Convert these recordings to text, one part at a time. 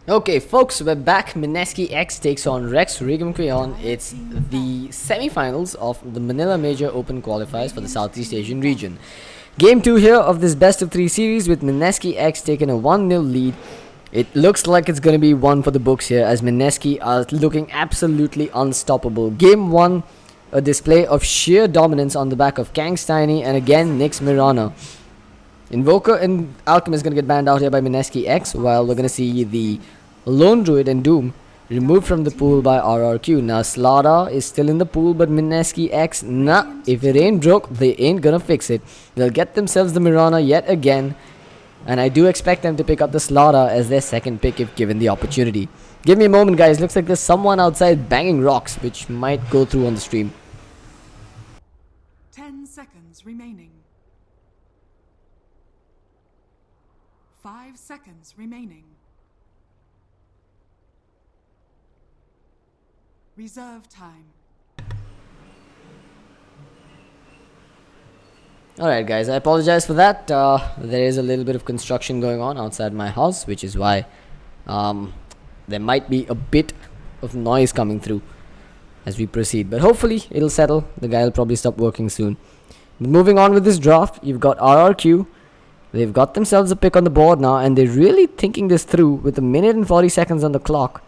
Okay, folks, we're back. Mineski X takes on Rex Regum QEON. It's the semi-finals of the Manila Major Open qualifiers for the Southeast Asian region. Game 2 here of this best of 3 series with Mineski X taking a 1-0 lead. It looks like it's going to be one for the books here as Mineski are looking absolutely unstoppable. Game 1, a display of sheer dominance on the back of Kangsteiny and again Nick's Mirana. Invoker and Alchemist going to get banned out here by Mineski X, while we're going to see the Lone Druid and Doom removed from the pool by RRQ. Now Slada is still in the pool, but Mineski X, nah, if it ain't broke, they ain't gonna fix it. They'll get themselves the Mirana yet again, and I do expect them to pick up the Slada as their second pick if given the opportunity. Give me a moment, guys. Looks like there's someone outside banging rocks, which might go through on the stream. 10 seconds remaining. 5 seconds remaining. Reserve time. Alright guys, I apologize for that. There is a little bit of construction going on outside my house, which is why there might be a bit of noise coming through as we proceed. But hopefully it'll settle. The guy will probably stop working soon. But moving on with this draft, you've got RRQ. They've got themselves a pick on the board now, and they're really thinking this through with a minute and 40 seconds on the clock.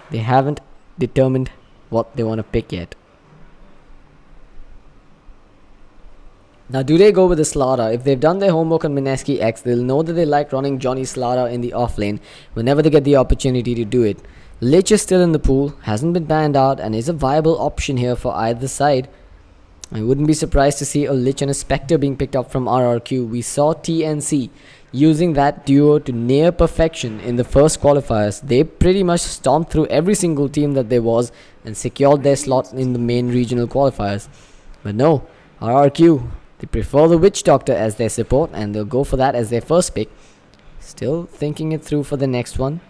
They haven't determined what they want to pick yet. Now, do they go with the Slaughter? If they've done their homework on Mineski X, they'll know that they like running Johnny Slaughter in the offlane whenever they get the opportunity to do it. Lich is still in the pool, hasn't been banned out, and is a viable option here for either side. I wouldn't be surprised to see a Lich and a Spectre being picked up from RRQ. We saw TNC using that duo to near perfection in the first qualifiers. They pretty much stomped through every single team that there was and secured their slot in the main regional qualifiers. But no, RRQ, they prefer the Witch Doctor as their support and they'll go for that as their first pick. Still thinking it through for the next one.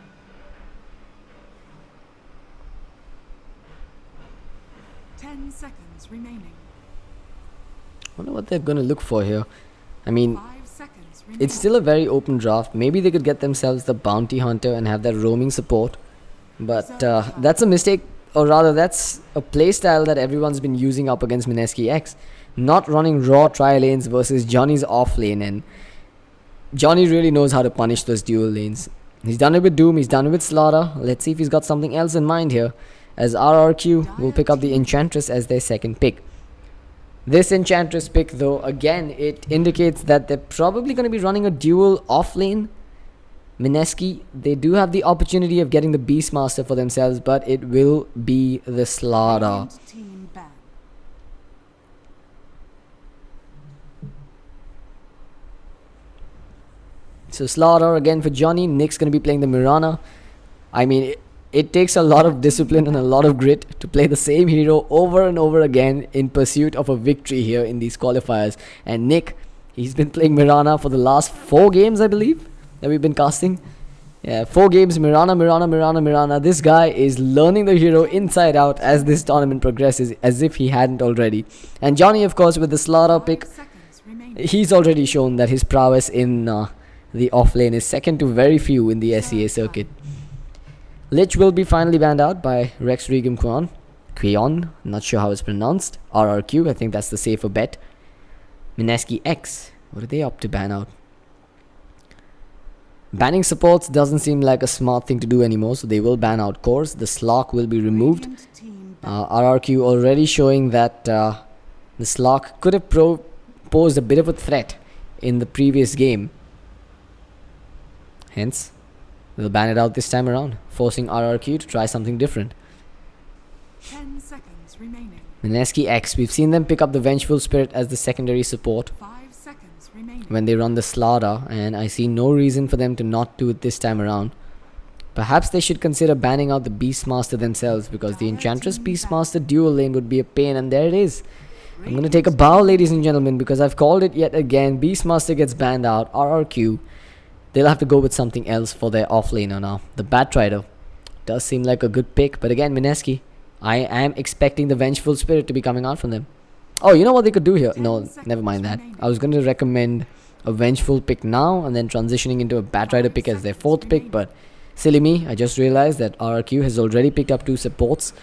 Remaining. Wonder what they're going to look for here. I mean, it's still a very open draft. Maybe they could get themselves the Bounty Hunter and have that roaming support. But that's a mistake, or rather that's a playstyle that everyone's been using up against Mineski X. Not running raw tri-lanes versus Johnny's off lane, and Johnny really knows how to punish those dual lanes. He's done it with Doom, he's done it with Slaughter. Let's see if he's got something else in mind here, as RRQ will pick up the Enchantress as their second pick. This Enchantress pick, though, again, it indicates that they're probably going to be running a dual off-lane. Mineski, they do have the opportunity of getting the Beastmaster for themselves, but it will be the Slaughter. So Slaughter again for Johnny. Nick's going to be playing the Mirana. I mean, it takes a lot of discipline and a lot of grit to play the same hero over and over again in pursuit of a victory here in these qualifiers. And Nick, he's been playing Mirana for the last 4 games, I believe, that we've been casting. Yeah, 4 games, Mirana. This guy is learning the hero inside out as this tournament progresses, as if he hadn't already. And Johnny, of course, with the Slaughter pick, he's already shown that his prowess in the offlane is second to very few in the SEA circuit. Lich will be finally banned out by Rex Regum QEON, not sure how it's pronounced. RRQ, I think that's the safer bet. Mineski X, what do they opt to ban out? Banning supports doesn't seem like a smart thing to do anymore, so they will ban out cores. The Slark will be removed. RRQ already showing that the Slark could have posed a bit of a threat in the previous game. Hence, they'll ban it out this time around, forcing RRQ to try something different. 10 seconds remaining. Mineski X, we've seen them pick up the Vengeful Spirit as the secondary support 5 seconds remaining. when they run the Slaughter, and I see no reason for them to not do it this time around. Perhaps they should consider banning out the Beastmaster themselves, because the Enchantress Beastmaster dual lane would be a pain, and there it is. I'm going to take a bow, ladies and gentlemen, because I've called it yet again. Beastmaster gets banned out. RRQ, they'll have to go with something else for their offlaner now. The Batrider does seem like a good pick, but again, Mineski, I am expecting the Vengeful Spirit to be coming out from them. Oh, you know what they could do here? No, never mind that. I was going to recommend a Vengeful pick now and then transitioning into a Batrider pick as their 4th pick, but Silly me, I just realized that RRQ has already picked up 2 supports,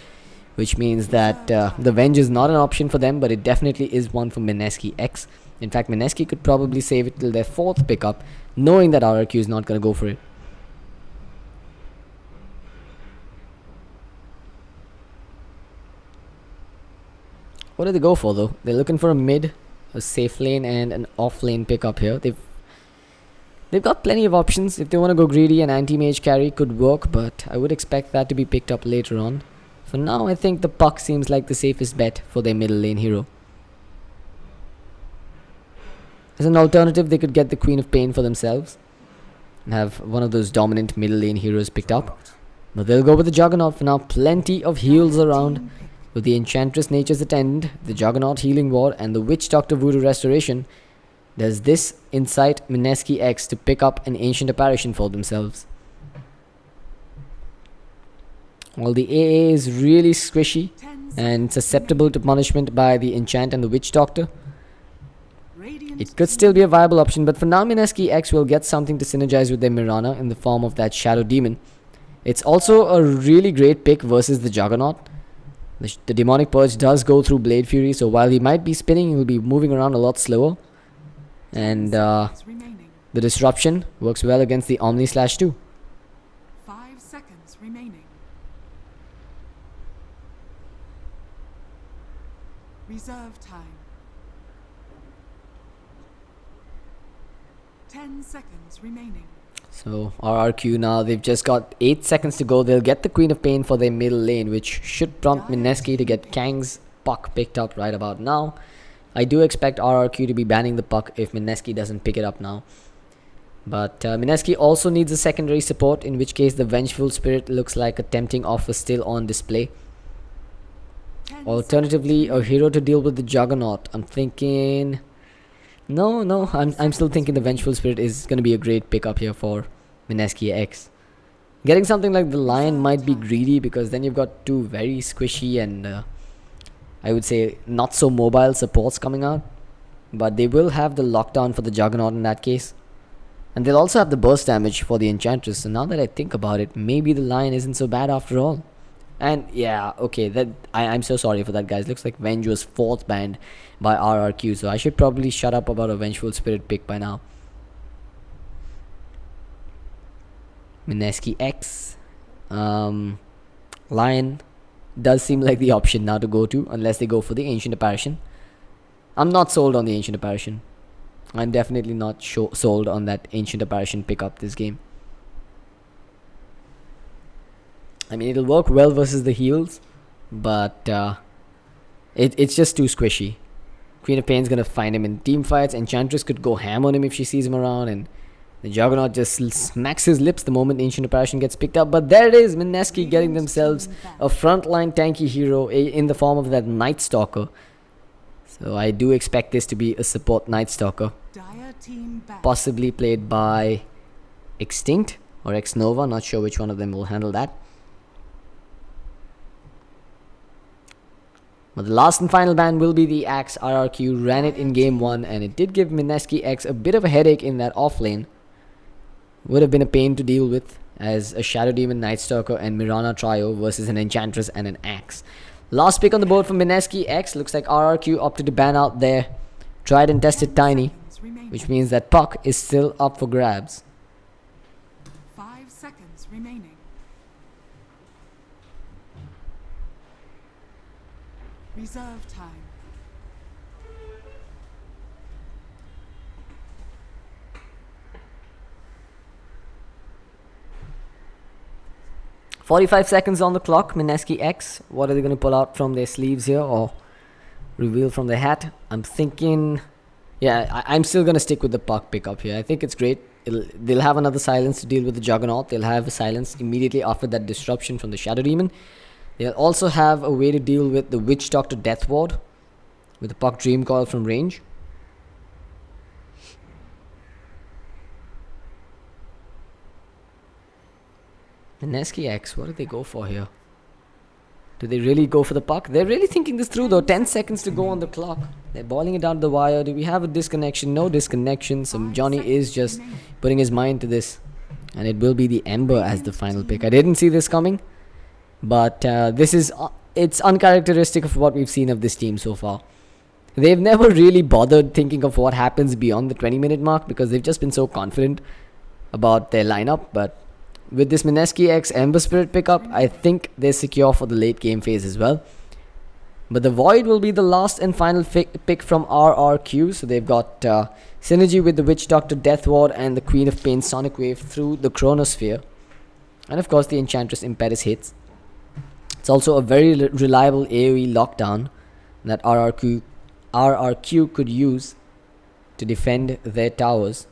which means that the Venge is not an option for them, but it definitely is one for Mineski X. In fact, Mineski could probably save it till their 4th pickup, knowing that RRQ is not going to go for it. What do they go for though? They're looking for a mid, a safe lane, and an off lane pickup here. They've got plenty of options. If they want to go greedy, an anti-mage carry could work, but I would expect that to be picked up later on. For now, I think the Puck seems like the safest bet for their middle lane hero. As an alternative, they could get the Queen of Pain for themselves and have one of those dominant middle lane heroes picked up. But they'll go with the Juggernaut for now. Plenty of heals around. With the Enchantress Nature's Attendant, the Juggernaut Healing Ward, and the Witch Doctor Voodoo Restoration, does this incite Mineski X to pick up an Ancient Apparition for themselves? Well, the AA is really squishy and susceptible to punishment by the Enchant and the Witch Doctor. It could still be a viable option, but for now Mineski X will get something to synergize with their Mirana in the form of that Shadow Demon. It's also a really great pick versus the Juggernaut. The Demonic Purge does go through Blade Fury, so while he might be spinning, he will be moving around a lot slower. And the Disruption works well against the Omni Slash too. 5 seconds remaining. Reserve time. 10 seconds remaining. So RRQ now, they've just got 8 seconds to go. They'll get the Queen of Pain for their middle lane, which should prompt Mineski to get Kang's Puck picked up right about now. I do expect RRQ to be banning the Puck if Mineski doesn't pick it up now. But Mineski also needs a secondary support, in which case the Vengeful Spirit looks like a tempting offer still on display. Alternatively, a hero to deal with the Juggernaut. I'm thinking... No, I'm still thinking the Vengeful Spirit is going to be a great pickup here for Mineski X. Getting something like the Lion might be greedy, because then you've got 2 very squishy and I would say not so mobile supports coming out. But they will have the lockdown for the Juggernaut in that case. And they'll also have the burst damage for the Enchantress. So now that I think about it, maybe the Lion isn't so bad after all. And yeah, okay, that I'm so sorry for that, guys. Looks like Venge was 4th banned by RRQ, so I should probably shut up about a Vengeful Spirit pick by now. Mineski X, Lion does seem like the option now to go to, unless they go for the Ancient Apparition. I'm not sold on the Ancient Apparition. I'm definitely not sold on that Ancient Apparition pickup this game. I mean, it'll work well versus the heals, but it's just too squishy. Queen of Pain's gonna find him in team fights. Enchantress could go ham on him if she sees him around, and the Juggernaut just smacks his lips the moment Ancient Apparition gets picked up. But there it is, Mineski getting themselves a frontline tanky hero in the form of that Night Stalker. So I do expect this to be a support Night Stalker, possibly played by Extinct or Ex Nova. Not sure which one of them will handle that. But the last and final ban will be the Axe. RRQ ran it in game 1, and it did give Mineski X a bit of a headache in that off lane. Would have been a pain to deal with as a Shadow Demon, Night Stalker, and Mirana trio versus an Enchantress and an Axe. Last pick on the board for Mineski X. Looks like RRQ opted to ban out their tried and tested Tiny, which means that Puck is still up for grabs. 5 seconds remaining. Reserve time. "45 seconds on the clock." Mineski X, what are they going to pull out from their sleeves here or reveal from their hat? I'm thinking, yeah, I'm still going to stick with the Puck pickup here. I think it's great. They'll have another silence to deal with the Juggernaut. They'll have a silence immediately after that disruption from the Shadow Demon. They'll also have a way to deal with the Witch Doctor Death Ward with the Puck Dream Call from range. Mineski X, what do they go for here? Do they really go for the Puck? They're really thinking this through though. 10 seconds to go on the clock. They're boiling it down to the wire. Do we have a disconnection? No disconnection. So Johnny is just putting his mind to this And it will be the Ember as the final pick. I didn't see this coming, but this is it's uncharacteristic of what we've seen of this team so far. They've never really bothered thinking of what happens beyond the 20-minute mark because they've just been so confident about their lineup. But with this Mineski X Ember Spirit pickup, I think they're secure for the late game phase as well. But the Void will be the last and final pick from RRQ. So they've got synergy with the Witch Doctor, Death Ward, and the Queen of Pain Sonic Wave through the Chronosphere. And of course the Enchantress Impetus hits. It's also a very reliable AoE lockdown that RRQ could use to defend their towers.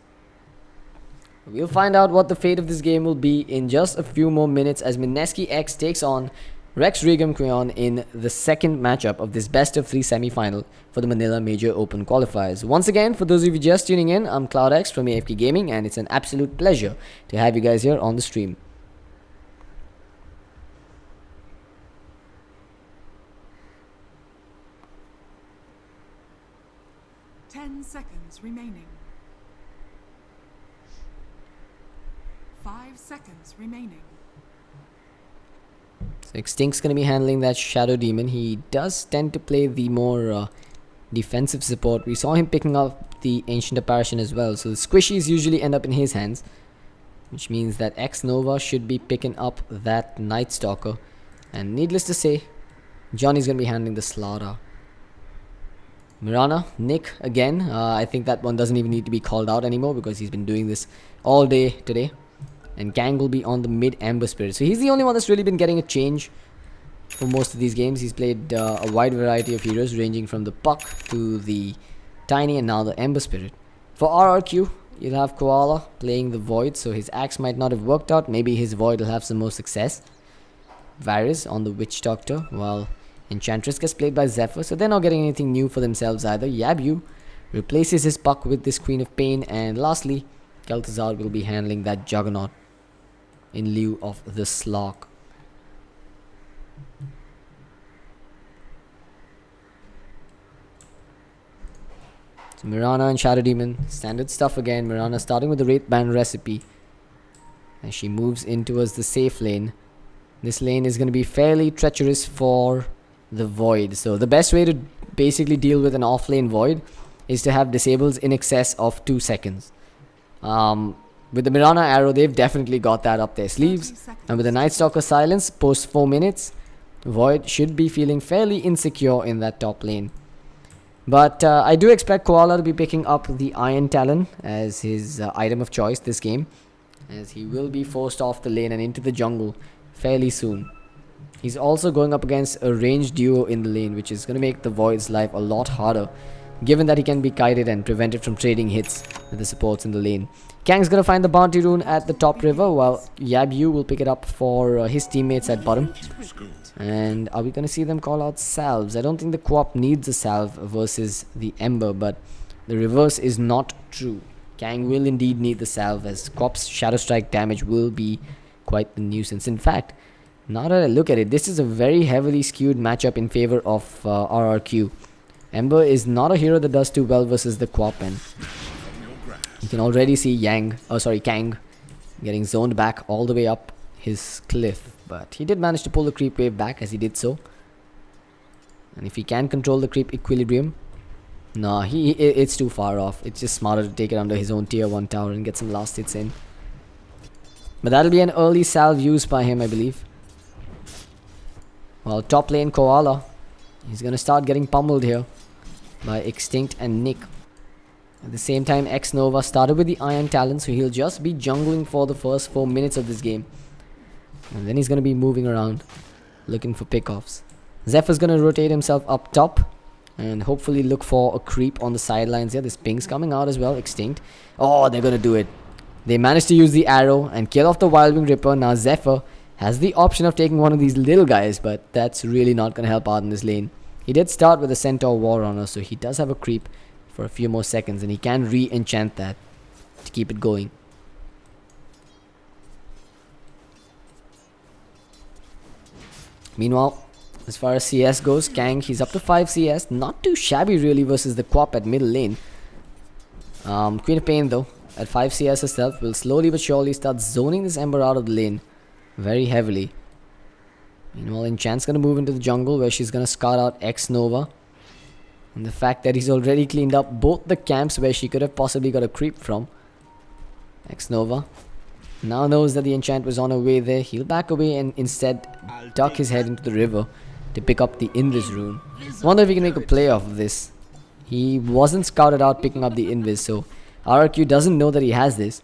We'll find out what the fate of this game will be in just a few more minutes as Mineski X takes on Rex Regum QEON in the second matchup of this best of 3 semi-final for the Manila Major Open Qualifiers. Once again, for those of you just tuning in, I'm CloudX from AFK Gaming, and it's an absolute pleasure to have you guys here on the stream. Seconds remaining. 5 seconds remaining. So Extinct's going to be handling that Shadow Demon. He does tend to play the more defensive support. We saw him picking up the Ancient Apparition as well. So the squishies usually end up in his hands, which means that X Nova should be picking up that Night Stalker. And needless to say, Johnny's going to be handling the Slaughter. Mirana, Nick again. I think that one doesn't even need to be called out anymore because he's been doing this all day today. And Kang will be on the mid Ember Spirit. So he's the only one that's really been getting a change for most of these games. He's played a wide variety of heroes ranging from the Puck to the Tiny and now the Ember Spirit. For RRQ, you'll have Koala playing the Void. So his axe might not have worked out. Maybe his Void will have some more success. Varys on the Witch Doctor, while Enchantress gets played by Zephyr, so they're not getting anything new for themselves either. Yabu replaces his Puck with this Queen of Pain, and lastly, Kel'Thuzad will be handling that Juggernaut in lieu of the Slark. So Mirana and Shadow Demon, standard stuff again. Mirana starting with the Wraith Band recipe as she moves in towards the safe lane. This lane is going to be fairly treacherous for the Void. So the best way to basically deal with an offlane Void is to have disables in excess of 2 seconds. With the Mirana arrow, they've definitely got that up their sleeves. And with the Night Stalker silence post 4 minutes, Void should be feeling fairly insecure in that top lane. But I do expect Koala to be picking up the Iron Talon as his item of choice this game, as he will be forced off the lane and into the jungle fairly soon. He's also going up against a ranged duo in the lane, which is going to make the Void's life a lot harder, given that he can be kited and prevented from trading hits with the supports in the lane. Kang's going to find the Bounty Rune at the top river, while Yabu will pick it up for his teammates at bottom. And are we going to see them call out salves? I don't think the co-op needs a salve versus the Ember, but the reverse is not true. Kang will indeed need the salve, as co-op's Shadow Strike damage will be quite the nuisance. In fact, now that I look at it, this is a very heavily skewed matchup in favor of RRQ. Ember is not a hero that does too well versus the co-op, and you can already see Kang getting zoned back all the way up his cliff. But he did manage to pull the creep wave back as he did so. And if he can control the creep equilibrium, no, it's too far off. It's just smarter to take it under his own tier 1 tower and get some last hits in. But that'll be an early salve used by him, I believe. While top lane Koala, he's going to start getting pummeled here by Extinct and Nick. At the same time, X Nova started with the Iron Talon, so he'll just be jungling for the first 4 minutes of this game. And then he's going to be moving around, looking for pickoffs. Zephyr's going to rotate himself up top and hopefully look for a creep on the sidelines here. This ping's coming out as well, Extinct. Oh, they're going to do it. They managed to use the arrow and kill off the Wild Wing Ripper. Now Zephyr has the option of taking one of these little guys, but that's really not going to help out in this lane. He did start with a Centaur Warrunner, so he does have a creep for a few more seconds, and he can re-enchant that to keep it going. Meanwhile, as far as CS goes, Kang, he's up to 5 CS. Not too shabby really versus the co-op at middle lane. Queen of Pain though, at 5 CS herself will slowly but surely start zoning this Ember out of the lane very heavily. Meanwhile, Enchant's gonna move into the jungle where she's gonna scout out X Nova. And the fact that he's already cleaned up both the camps where she could have possibly got a creep from. X Nova now knows that the Enchant was on her way there. He'll back away and instead duck his head into the river to pick up the Invis rune. Wonder if he can make a play off of this. He wasn't scouted out picking up the Invis, so RRQ doesn't know that he has this.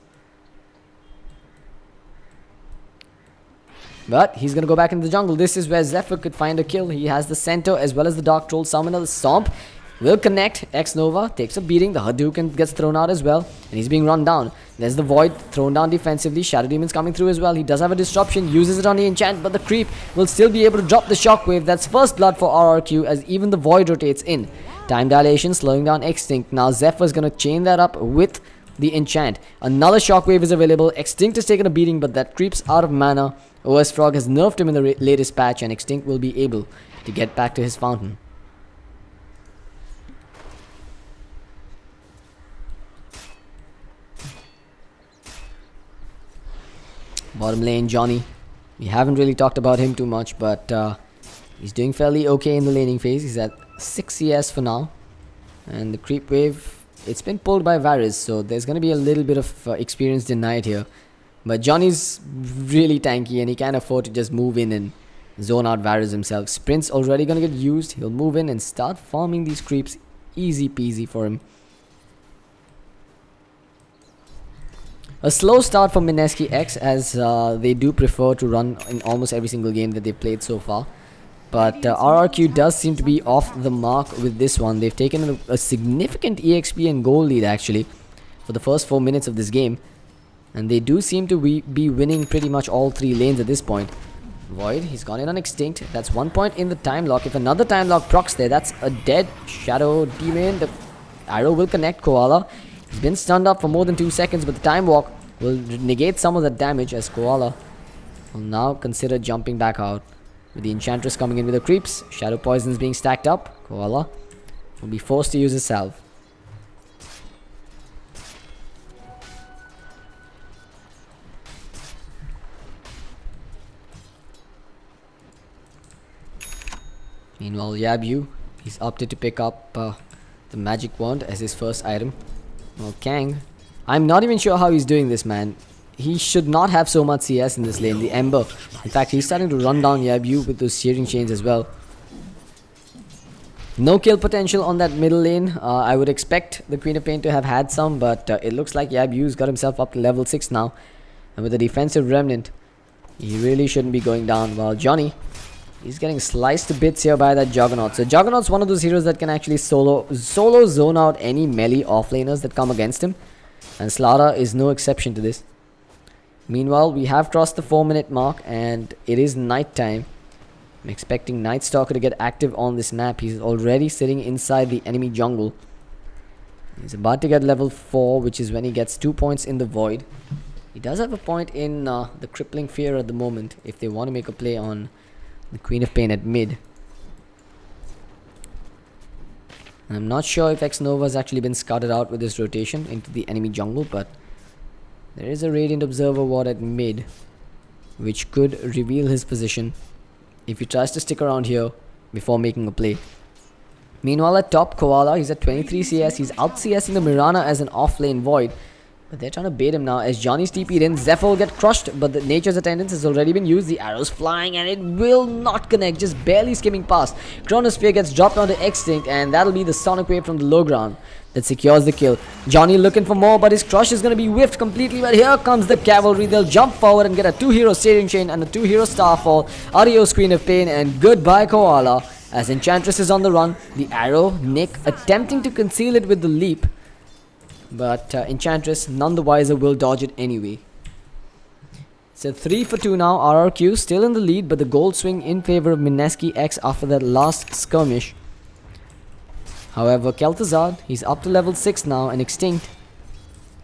But he's going to go back into the jungle. This is where Zephyr could find a kill. He has the center as well as the Dark Troll Summoner. The Stomp will connect. X Nova takes a beating. The Hadouken gets thrown out as well. And he's being run down. There's the Void thrown down defensively. Shadow Demon's coming through as well. He does have a disruption. Uses it on the Enchant. But the Creep will still be able to drop the Shockwave. That's first blood for RRQ as even the Void rotates in. Time dilation slowing down Extinct. Now Zephyr's going to chain that up with the Enchant. Another Shockwave is available. Extinct is taking a beating, but that Creep's out of mana. OS Frog has nerfed him in the latest patch, and Extinct will be able to get back to his fountain. Bottom lane, Johnny. We haven't really talked about him too much, but he's doing fairly okay in the laning phase. He's at 6 CS for now. And the creep wave, it's been pulled by Varys, so there's going to be a little bit of experience denied here. But Johnny's really tanky and he can't afford to just move in and zone out Varys himself. Sprint's already going to get used. He'll move in and start farming these creeps. Easy peasy for him. A slow start for Mineski X as they do prefer to run in almost every single game that they've played so far. But RRQ does seem to be off the mark with this one. They've taken a significant EXP and goal lead actually for the first 4 minutes of this game. And they do seem to be winning pretty much all 3 lanes at this point. Void, he's gone in on Extinct. That's 1 point in the time lock. If another time lock procs there, that's a dead Shadow Demon. The arrow will connect Koala. He's been stunned up for more than 2 seconds, but the time walk will negate some of the damage as Koala will now consider jumping back out. With the Enchantress coming in with the creeps, Shadow Poisons being stacked up, Koala will be forced to use his salve. Meanwhile, Yabu, he's opted to pick up the Magic Wand as his first item. Well, Kang, I'm not even sure how he's doing this, man. He should not have so much CS in this lane, the Ember. In fact, he's starting to run down Yabu with those Shearing Chains as well. No kill potential on that middle lane. I would expect the Queen of Pain to have had some, but it looks like Yabu's got himself up to level 6 now. And with the defensive remnant, he really shouldn't be going down. While Johnny, he's getting sliced to bits here by that Juggernaut. So Juggernaut's one of those heroes that can actually solo zone out any melee offlaners that come against him. And Slara is no exception to this. Meanwhile, we have crossed the 4-minute mark and it is night time. I'm expecting Night Stalker to get active on this map. He's already sitting inside the enemy jungle. He's about to get level 4, which is when he gets 2 points in the Void. He does have a point in the Crippling Fear at the moment if they want to make a play on the Queen of Pain at mid. And I'm not sure if X Nova has actually been scouted out with this rotation into the enemy jungle, but there is a Radiant Observer ward at mid, which could reveal his position if he tries to stick around here before making a play. Meanwhile, at top, Koala, he's at 23 CS. He's out CSing the Mirana as an off-lane Void. But they're trying to bait him now as Johnny's TP'd in. Zephyr will get crushed, but the Nature's Attendance has already been used. The arrow's flying and it will not connect, just barely skimming past. Chronosphere gets dropped onto Extinct and that'll be the Sonic Wave from the low ground that secures the kill. Johnny looking for more, but his crush is going to be whiffed completely. But here comes the cavalry. They'll jump forward and get a 2-hero Steering Chain and a 2-hero Starfall. Adios Queen of Pain and goodbye Koala. As Enchantress is on the run, the arrow, Nick attempting to conceal it with the leap. But Enchantress, none the wiser, will dodge it anyway. It's a 3 for 2 now. RRQ still in the lead, but the gold swing in favor of Mineski X after that last skirmish. However, Kel'Thuzad, he's up to level 6 now and Extinct.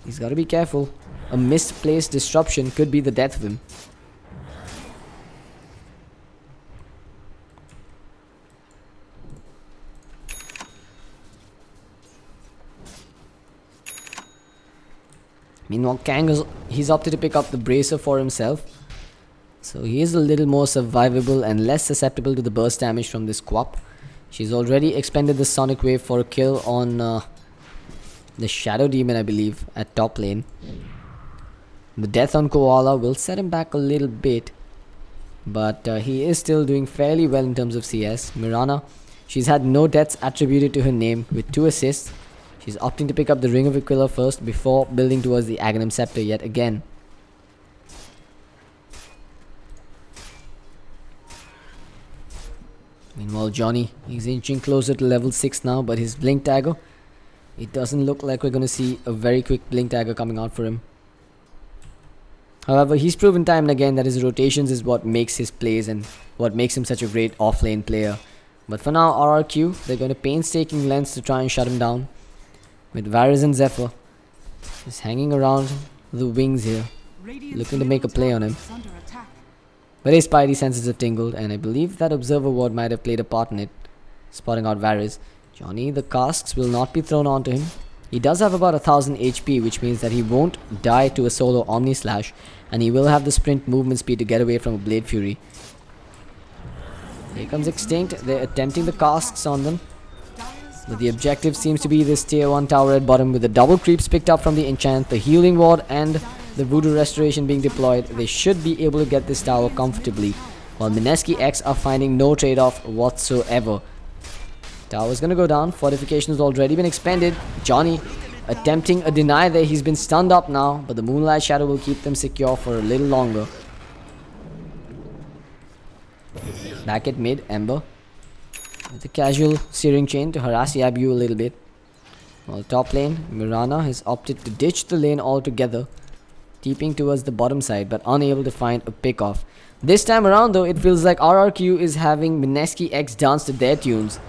He's got to be careful. A misplaced disruption could be the death of him. Meanwhile, he's opted to pick up the bracer for himself. So he is a little more survivable and less susceptible to the burst damage from this Quap. She's already expended the Sonic Wave for a kill on the Shadow Demon, I believe, at top lane. The death on Koala will set him back a little bit. But he is still doing fairly well in terms of CS. Mirana, she's had no deaths attributed to her name with 2 assists. She's opting to pick up the Ring of Aquila first before building towards the Aghanim Scepter yet again. Meanwhile, Johnny, he's inching closer to level 6 now, but his Blink Dagger, it doesn't look like we're going to see a very quick Blink Dagger coming out for him. However, he's proven time and again that his rotations is what makes his plays and what makes him such a great offlane player. But for now, RRQ, they're going to painstaking lengths to try and shut him down. With Varys and Zephyr just hanging around the wings here, looking to make a play on him. But his spidey senses have tingled, and I believe that Observer Ward might have played a part in it, spotting out Varys. Johnny, the casks will not be thrown onto him. He does have about 1000 HP, which means that he won't die to a solo Omni Slash, and he will have the sprint movement speed to get away from a Blade Fury. Here comes Extinct. They're attempting the casks on them. But the objective seems to be this tier 1 tower at bottom with the double creeps picked up from the enchant, the healing ward and the voodoo restoration being deployed. They should be able to get this tower comfortably, while Mineski X are finding no trade-off whatsoever. Tower's gonna go down. Fortification has already been expended. Johnny attempting a deny there. He's been stunned up now, but the Moonlight Shadow will keep them secure for a little longer. Back at mid, Ember with a casual Searing Chain to harass Yabu a little bit. While top lane, Mirana has opted to ditch the lane altogether, keeping towards the bottom side but unable to find a pick off. This time around though, it feels like RRQ is having Mineski X dance to their tunes.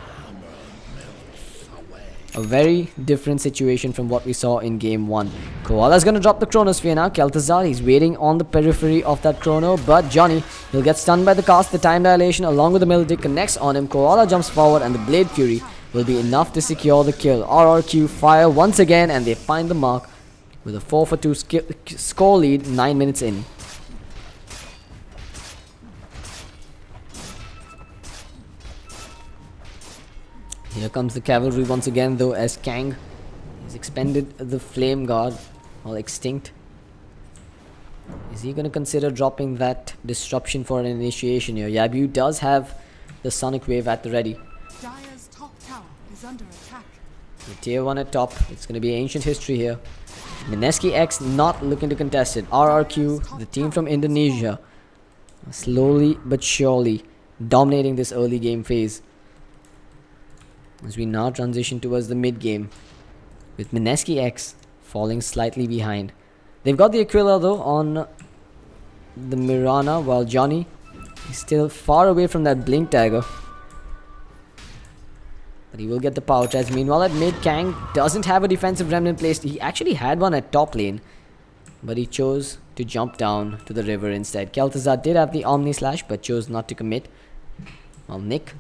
A very different situation from what we saw in game 1. Koala's gonna drop the Chronosphere now. Kel'Thuzad, he's waiting on the periphery of that Chrono, but Johnny, he'll get stunned by the cast. The Time Dilation along with the Melodic connects on him. Koala jumps forward and the Blade Fury will be enough to secure the kill. RRQ fire once again and they find the mark with a 4-for-2 score lead 9 minutes in. Here comes the cavalry once again though, as Kang has expended the Flame Guard, all Extinct. Is he going to consider dropping that disruption for an initiation here? Yabu does have the Sonic Wave at the ready. Dire's top tower is under attack. The tier 1 at top, it's going to be ancient history here. Mineski X not looking to contest it. RRQ, the team from Indonesia, slowly but surely dominating this early game phase. As we now transition towards the mid game, with Mineski X falling slightly behind. They've got the Aquila though on the Mirana, while Johnny is still far away from that Blink Dagger. But he will get the power charge. Meanwhile at mid, Kang doesn't have a defensive remnant placed. He actually had one at top lane, but he chose to jump down to the river instead. Kel'Thuzad did have the Omni Slash but chose not to commit. While Nick,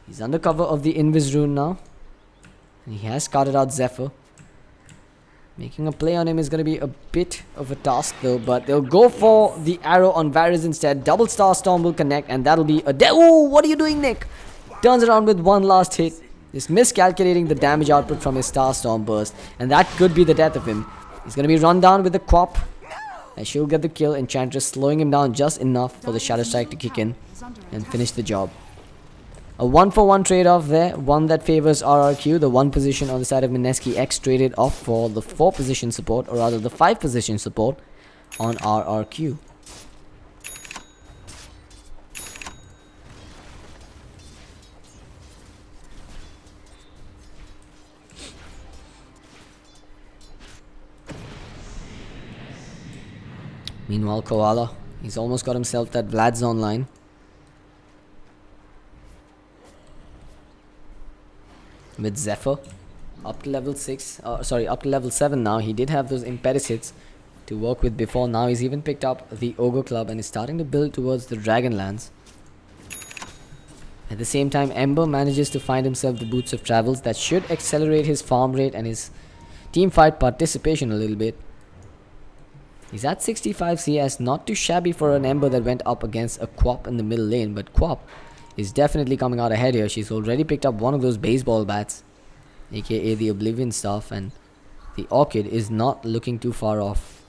he's under cover of the Invis rune now. And he has scouted out Zephyr. Making a play on him is going to be a bit of a task though, but they'll go for the arrow on Varys instead. Double Star Storm will connect and that'll be a oh, what are you doing, Nick? Turns around with one last hit. Just miscalculating the damage output from his Star Storm burst, and that could be the death of him. He's going to be run down with the Quap, and she'll get the kill. Enchantress slowing him down just enough for the Shadow Strike to kick in and finish the job. A 1-for-1 trade-off there, one that favors RRQ. The 1 position on the side of Mineski X traded off for the 4 position support, or rather the 5 position support on RRQ. Meanwhile, Koala, he's almost got himself that Vlad's online. With Zephyr up to level 6, up to level 7 now. He did have those Impetus hits to work with before. Now he's even picked up the Ogre Club and is starting to build towards the Dragonlands. At the same time, Ember manages to find himself the Boots of Travels that should accelerate his farm rate and his team fight participation a little bit. He's at 65 CS, not too shabby for an Ember that went up against a Quap in the middle lane, but Quap is definitely coming out ahead here. She's already picked up one of those baseball bats, aka the Oblivion stuff, and the Orchid is not looking too far off.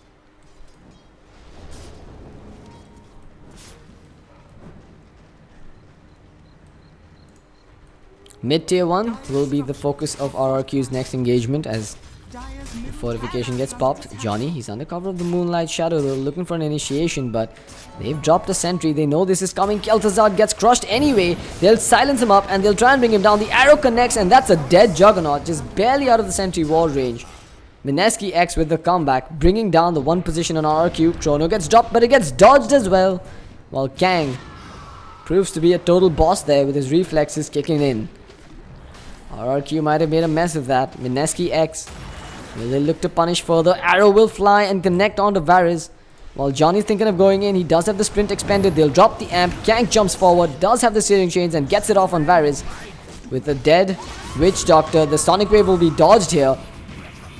Mid tier 1 will be the focus of RRQ's next engagement as the fortification gets popped. Johnny, he's under cover of the Moonlight Shadow. They're looking for an initiation, but they've dropped a sentry. They know this is coming. Kel'Thuzad gets crushed anyway. They'll silence him up and they'll try and bring him down. The arrow connects and that's a dead Juggernaut, just barely out of the sentry wall range. Mineski X with the comeback, bringing down the one position on RRQ. Chrono gets dropped, but it gets dodged as well, while Kang proves to be a total boss there with his reflexes kicking in. RRQ might have made a mess of that. Mineski X, will they look to punish further? Arrow will fly and connect onto Varys. While Johnny's thinking of going in, he does have the sprint expended. They'll drop the amp. Kang jumps forward, does have the searing chains and gets it off on Varys. With a dead Witch Doctor, the Sonic Wave will be dodged here,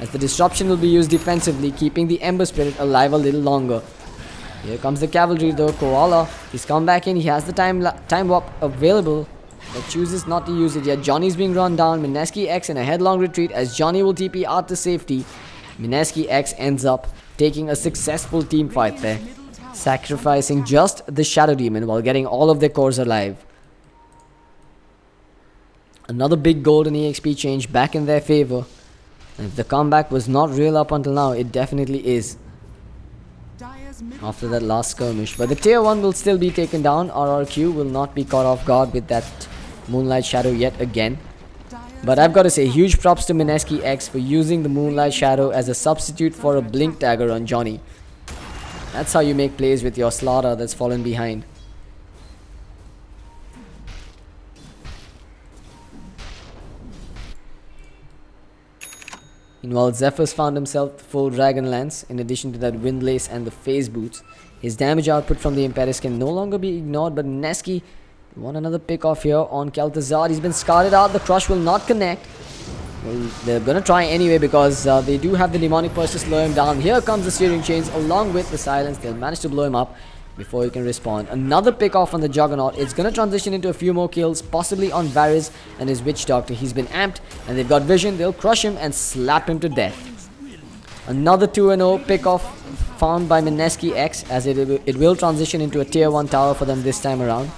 as the disruption will be used defensively, keeping the Ember Spirit alive a little longer. Here comes the cavalry though. Koala, he's come back in. He has the time warp available, but chooses not to use it yet. Johnny's being run down. Mineski X in a headlong retreat as Johnny will TP out to safety. Mineski X ends up taking a successful team fight there, sacrificing just the Shadow Demon while getting all of their cores alive. Another big golden EXP change back in their favor. And if the comeback was not real up until now, it definitely is after that last skirmish. But the tier 1 will still be taken down. RRQ will not be caught off guard with that Moonlight Shadow yet again. But I've got to say, huge props to Mineski X for using the Moonlight Shadow as a substitute for a Blink Dagger on Johnny. That's how you make plays with your Slaughter that's fallen behind. Meanwhile, Zephyr's found himself the full Dragon Lance in addition to that Windlace and the Phase Boots. His damage output from the Impetus can no longer be ignored, but Mineski won another pick off here on Kel'Thuzad. He's been scouted out. The Crush will not connect. Well, they're gonna try anyway because they do have the Demonic Purse to slow him down. Here comes the Searing Chains along with the Silence. They'll manage to blow him up before he can respond. Another pick off on the Juggernaut. It's gonna transition into a few more kills, possibly on Varys and his Witch Doctor. He's been amped and they've got vision. They'll crush him and slap him to death. Another 2-0 pick off found by Mineski X, as it will transition into a tier 1 tower for them this time around.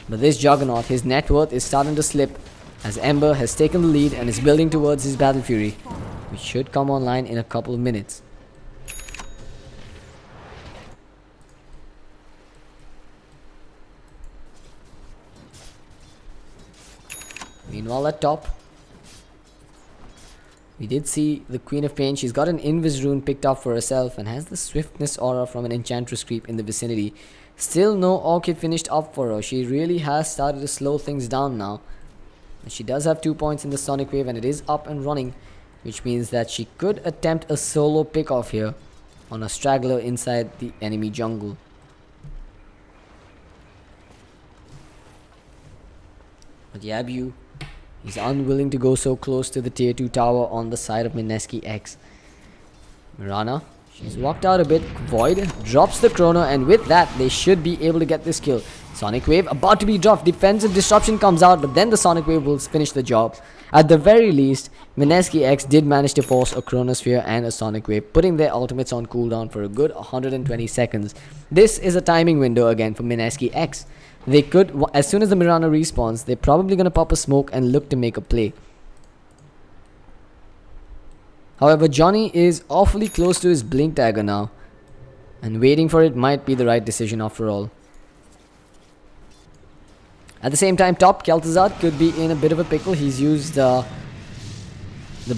But this Juggernaut, his net worth is starting to slip as Ember has taken the lead and is building towards his Battle Fury, which should come online in a couple of minutes. Meanwhile at top, we did see the Queen of Pain. She's got an Invis rune picked up for herself and has the Swiftness aura from an Enchantress creep in the vicinity. Still no Orchid finished up for her. She really has started to slow things down now. And she does have 2 points in the Sonic Wave and it is up and running, which means that she could attempt a solo pick off here on a straggler inside the enemy jungle. But Yabu, he's unwilling to go so close to the tier 2 tower on the side of Mineski X. Mirana, she's walked out a bit. Void drops the Chrono, and with that they should be able to get this kill. Sonic Wave about to be dropped. Defensive disruption comes out, but then the Sonic Wave will finish the job. At the very least, Mineski X did manage to force a Chronosphere and a Sonic Wave, putting their ultimates on cooldown for a good 120 seconds. This is a timing window again for Mineski X. They could, as soon as the Mirana respawns, they're probably going to pop a smoke and look to make a play. However, Johnny is awfully close to his Blink Dagger now, and waiting for it might be the right decision after all. At the same time, top Kel'Thuzad could be in a bit of a pickle. He's used the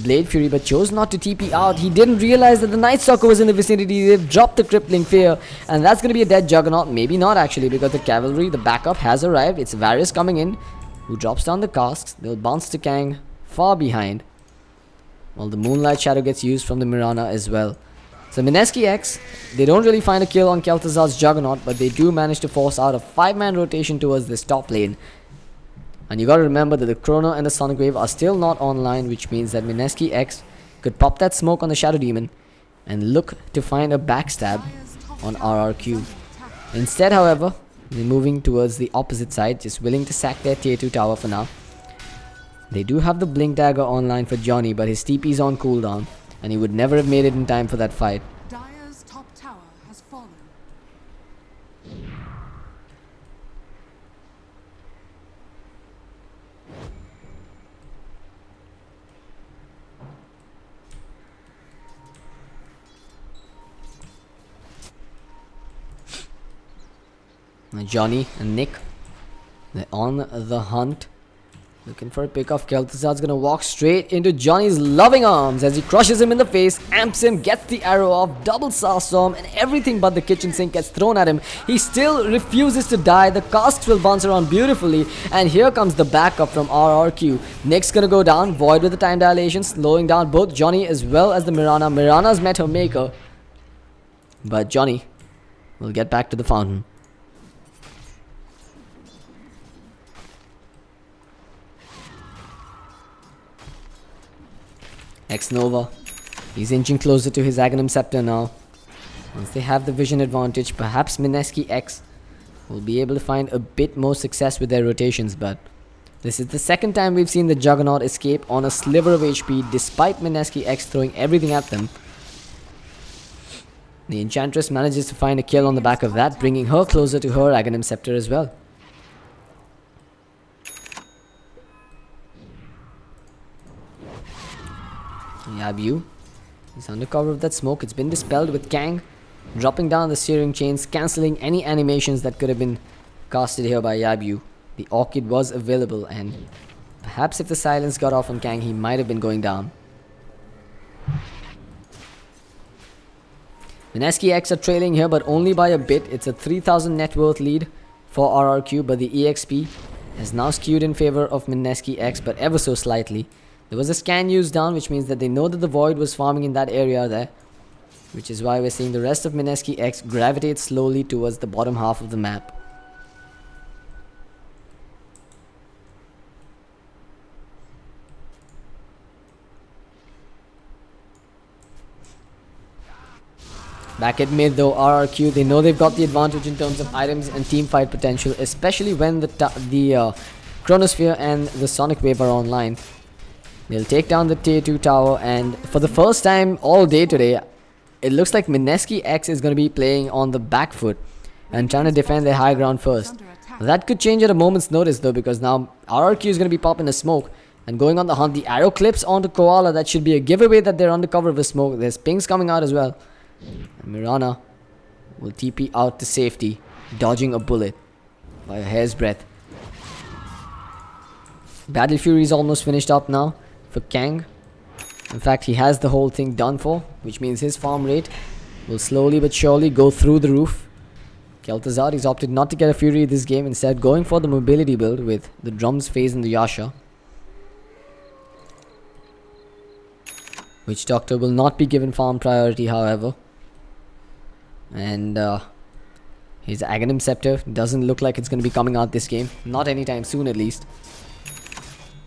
Blade Fury but chose not to TP out. He didn't realize that the Night Stalker was in the vicinity. They've dropped the Crippling Fear, and that's going to be a dead Juggernaut. Maybe not actually, because the cavalry, the backup has arrived. It's Varys coming in, who drops down the casks. They'll bounce to Kang far behind, while the Moonlight Shadow gets used from the Mirana as well. So Mineski X, they don't really find a kill on Kel'Thuzad's Juggernaut, but they do manage to force out a 5-man rotation towards this top lane. And you gotta remember that the Chrono and the Sonic Wave are still not online, which means that Mineski X could pop that smoke on the Shadow Demon and look to find a backstab Dire's top on tower is RRQ. under attack. Instead, however, they're moving towards the opposite side, just willing to sack their tier 2 tower for now. They do have the blink dagger online for Johnny, but his TP's on cooldown, and he would never have made it in time for that fight. Dire's top tower has fallen. Johnny and Nick, they're on the hunt, looking for a pick-off. Kel'Thuzad's gonna walk straight into Johnny's loving arms as he crushes him in the face, amps him, gets the arrow off, double Starstorm, and everything but the kitchen sink gets thrown at him. He still refuses to die. The casts will bounce around beautifully, and here comes the backup from RRQ. Nick's gonna go down, Void with the time dilation, slowing down both Johnny as well as the Mirana. Mirana's met her maker, but Johnny will get back to the fountain. X-Nova, he's inching closer to his Aghanim Scepter now. Once they have the vision advantage, perhaps Mineski X will be able to find a bit more success with their rotations, but this is the second time we've seen the Juggernaut escape on a sliver of HP despite Mineski X throwing everything at them. The Enchantress manages to find a kill on the back of that, bringing her closer to her Aghanim Scepter as well. Yabu, he's under cover of that smoke. It's been dispelled with Kang dropping down the searing chains, cancelling any animations that could have been casted here by Yabu. The Orchid was available, and perhaps if the silence got off on Kang, he might have been going down. Mineski X are trailing here, but only by a bit. It's a 3,000 net worth lead for RRQ, but the EXP has now skewed in favor of Mineski X, but ever so slightly. There was a scan used down, which means that they know that the Void was farming in that area there, which is why we're seeing the rest of Mineski X gravitate slowly towards the bottom half of the map. Back at mid though, RRQ, they know they've got the advantage in terms of items and team fight potential, especially when the Chronosphere and the Sonic Wave are online. They'll take down the tier 2 tower, and for the first time all day today, it looks like Mineski X is going to be playing on the back foot and trying to defend their high ground first. That could change at a moment's notice though, because now RRQ is going to be popping a smoke and going on the hunt. The arrow clips onto Koala. That should be a giveaway that they're under cover of a smoke. There's pings coming out as well. And Mirana will TP out to safety, dodging a bullet by a hair's breadth. Battle Fury is almost finished up now for Kang. In fact, he has the whole thing done for, which means his farm rate will slowly but surely go through the roof. Kel'Thuzad, he's opted not to get a Fury this game, instead going for the mobility build with the Drums phase and the Yasha. Witch Doctor will not be given farm priority, however. And his Aghanim Scepter doesn't look like it's going to be coming out this game. Not anytime soon, at least.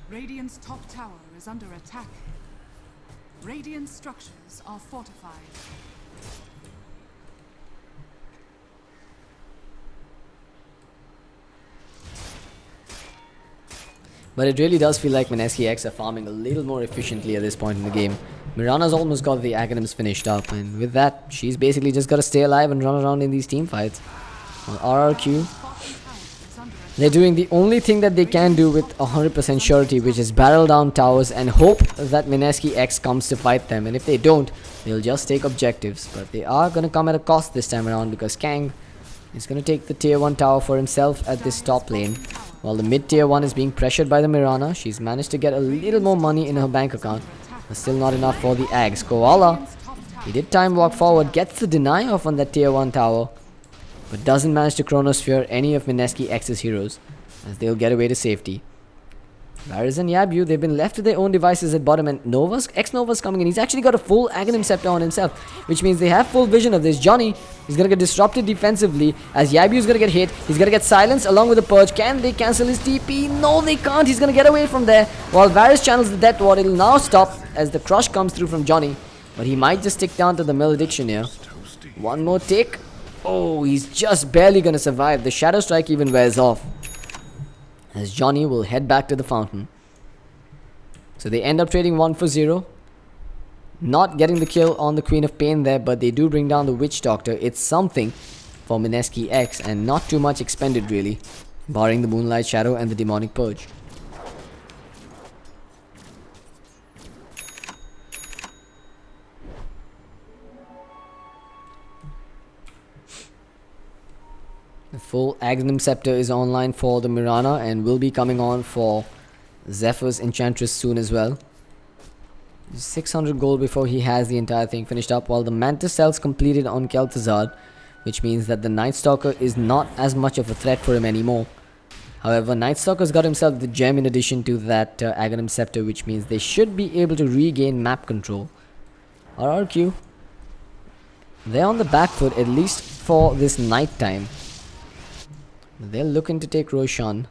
Radiant's top tower is under attack. Radiant structures are fortified. But it really does feel like Mineski X are farming a little more efficiently at this point in the game. Mirana's almost got the Aghanims finished up, and with that, she's basically just got to stay alive and run around in these team fights. On RRQ, they're doing the only thing that they can do with 100% surety, which is barrel down towers and hope that Mineski X comes to fight them. And if they don't, they'll just take objectives. But they are going to come at a cost this time around, because Kang is going to take the tier 1 tower for himself at this top lane. While the mid tier 1 is being pressured by the Mirana, she's managed to get a little more money in her bank account, but still not enough for the Ags. Koala, he did time walk forward, gets the deny off on that tier 1 tower, but doesn't manage to Chronosphere any of Mineski X's heroes, as they'll get away to safety. Varys and Yabu, they've been left to their own devices at bottom, and X-Nova's coming in. He's actually got a full Aghanim Scepter on himself, which means they have full vision of this. Johnny is going to get disrupted defensively, as Yabu's going to get hit. He's going to get silenced along with the Purge. Can they cancel his TP? No, they can't. He's going to get away from there. While Varys channels the Death Ward, it'll now stop as the crush comes through from Johnny. But he might just stick down to the malediction here. One more tick. Oh, he's just barely gonna survive. The Shadow Strike even wears off, as Johnny will head back to the fountain. So they end up trading 1 for 0. Not getting the kill on the Queen of Pain there, but they do bring down the Witch Doctor. It's something for Mineski X, and not too much expended really, barring the Moonlight Shadow and the Demonic Purge. The full Aghanim Scepter is online for the Mirana and will be coming on for Zephyr's Enchantress soon as well. 600 gold before he has the entire thing finished up, while the Mantis Cell's completed on Kel'Thuzad, which means that the Night Stalker is not as much of a threat for him anymore. However, Night Stalker's got himself the gem in addition to that Aghanim Scepter, which means they should be able to regain map control. RRQ, they're on the back foot, at least for this night time. They're looking to take Roshan.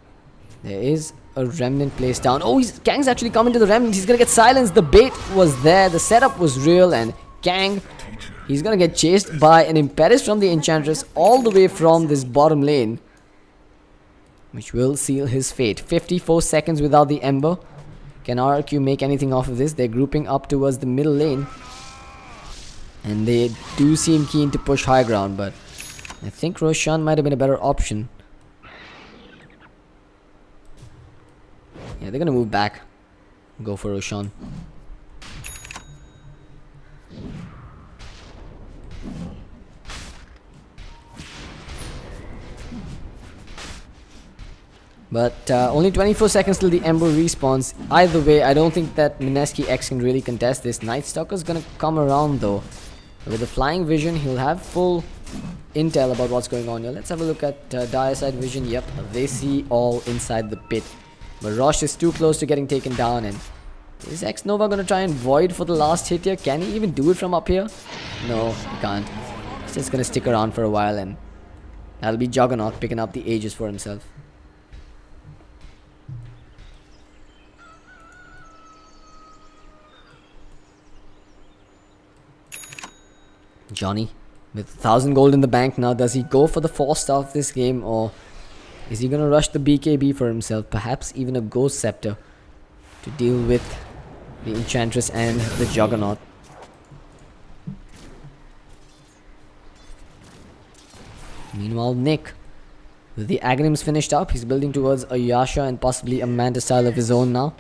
There is a remnant placed down. Oh, Kang's actually coming to the remnant. He's gonna get silenced. The bait was there. The setup was real, and Kang, he's gonna get chased by an Impetus from the Enchantress all the way from this bottom lane, which will seal his fate. 54 seconds without the Ember. Can RRQ make anything off of this? They're grouping up towards the middle lane, and they do seem keen to push high ground, but I think Roshan might have been a better option. Yeah, they're gonna move back. Go for Roshan. But only 24 seconds till the Ember respawns. Either way, I don't think that Mineski X can really contest this. Night Stalker's gonna come around though. With the flying vision, he'll have full intel about what's going on here. Let's have a look at dire side vision. Yep, they see all inside the pit. But Rosh is too close to getting taken down, and is X Nova gonna try and void for the last hit here? Can he even do it from up here? No, he can't. He's just gonna stick around for a while, and that'll be Juggernaut picking up the Aegis for himself. Johnny with 1000 gold in the bank now. Does he go for the 4-star of this game, or is he gonna rush the BKB for himself? Perhaps even a Ghost Scepter to deal with the Enchantress and the Juggernaut. Meanwhile, Nick, with the Aghanims finished up, he's building towards a Yasha and possibly a Manta style of his own now.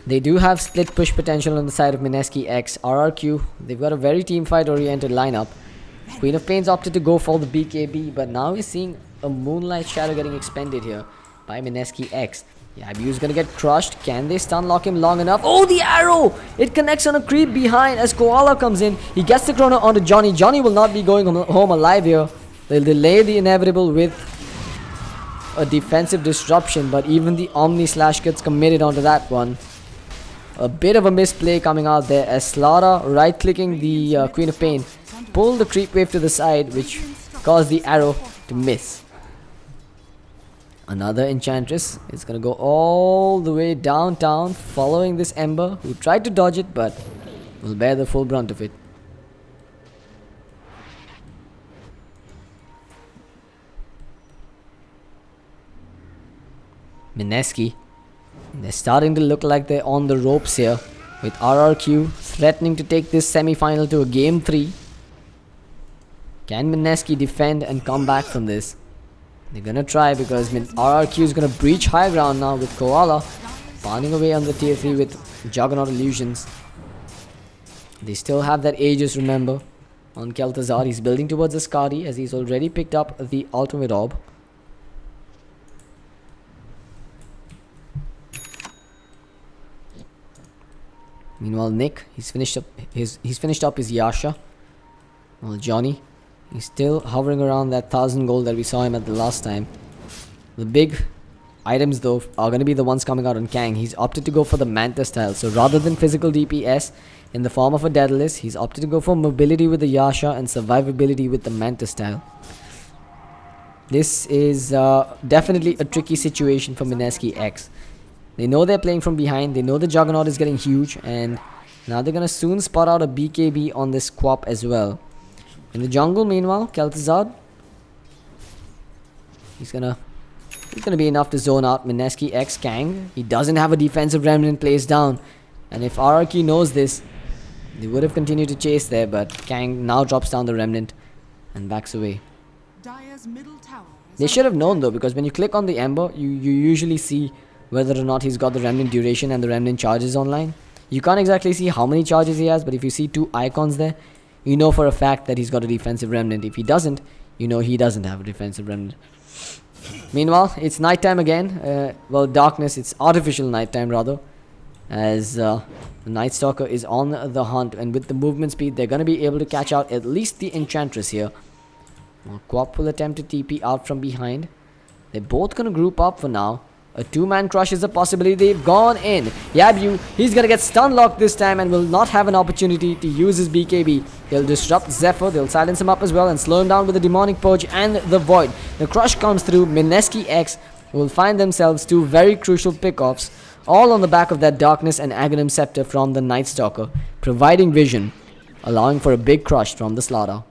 They do have split push potential on the side of Mineski X. RRQ, they've got a very teamfight oriented lineup. Queen of Pains opted to go for the BKB, but now we're seeing a Moonlight Shadow getting expended here by Mineski X. Yabu's gonna get crushed. Can they stun lock him long enough? Oh, the arrow! It connects on a creep behind as Koala comes in. He gets the chrono onto Johnny. Johnny will not be going home alive here. They'll delay the inevitable with a defensive disruption, but even the Omni Slash gets committed onto that one. A bit of a misplay coming out there as Slaughter, right-clicking the Queen of Pain, pulled the creep wave to the side, which caused the arrow to miss. Another Enchantress is going to go all the way downtown, following this Ember, who tried to dodge it, but will bear the full brunt of it. Mineski, they're starting to look like they're on the ropes here, with RRQ threatening to take this semi-final to a game 3. Can Mineski defend and come back from this? They're gonna try, because RRQ is gonna breach high ground now with Koala pounding away on the tier 3 with Juggernaut Illusions. They still have that Aegis, remember, on Kel'Thuzad. He's building towards the Skadi as he's already picked up the Ultimate Orb. Meanwhile, Nick, he's finished up his Yasha. Well, Johnny, he's still hovering around that 1000 gold that we saw him at the last time. The big items though are going to be the ones coming out on Kang. He's opted to go for the Manta style. So rather than physical DPS in the form of a Daedalus, he's opted to go for mobility with the Yasha and survivability with the Manta style. This is definitely a tricky situation for Mineski X. They know they're playing from behind. They know the Juggernaut is getting huge, and Now they're gonna soon spot out a BKB on this Quap as well. In the jungle, meanwhile, Kel'Thuzad, he's gonna be enough to zone out Mineski X Kang. He doesn't have a defensive remnant placed down, and if RRQ knows this, they would have continued to chase there, but Kang now drops down the remnant and backs away. Dire's middle tower is They should have known though, because when you click on the Ember, you usually see whether or not he's got the remnant duration and the remnant charges online. You can't exactly see how many charges he has, but if you see 2 icons there, you know for a fact that he's got a defensive remnant. If he doesn't, you know he doesn't have a defensive remnant. Meanwhile, it's nighttime again. Well, darkness, it's artificial nighttime rather, as the Night Stalker is on the hunt, and with the movement speed, they're going to be able to catch out at least the Enchantress here. Quap will attempt to TP out from behind. They're both going to group up for now. A 2-man crush is a possibility. They've gone in. Yabu, he's going to get stun locked this time and will not have an opportunity to use his BKB. They'll disrupt Zephyr. They'll silence him up as well and slow him down with the Demonic Purge and the Void. The crush comes through. Mineski X will find themselves 2 very crucial pickoffs, all on the back of that Darkness and Aghanim Scepter from the Night Stalker, providing vision, allowing for a big crush from the Slaughter.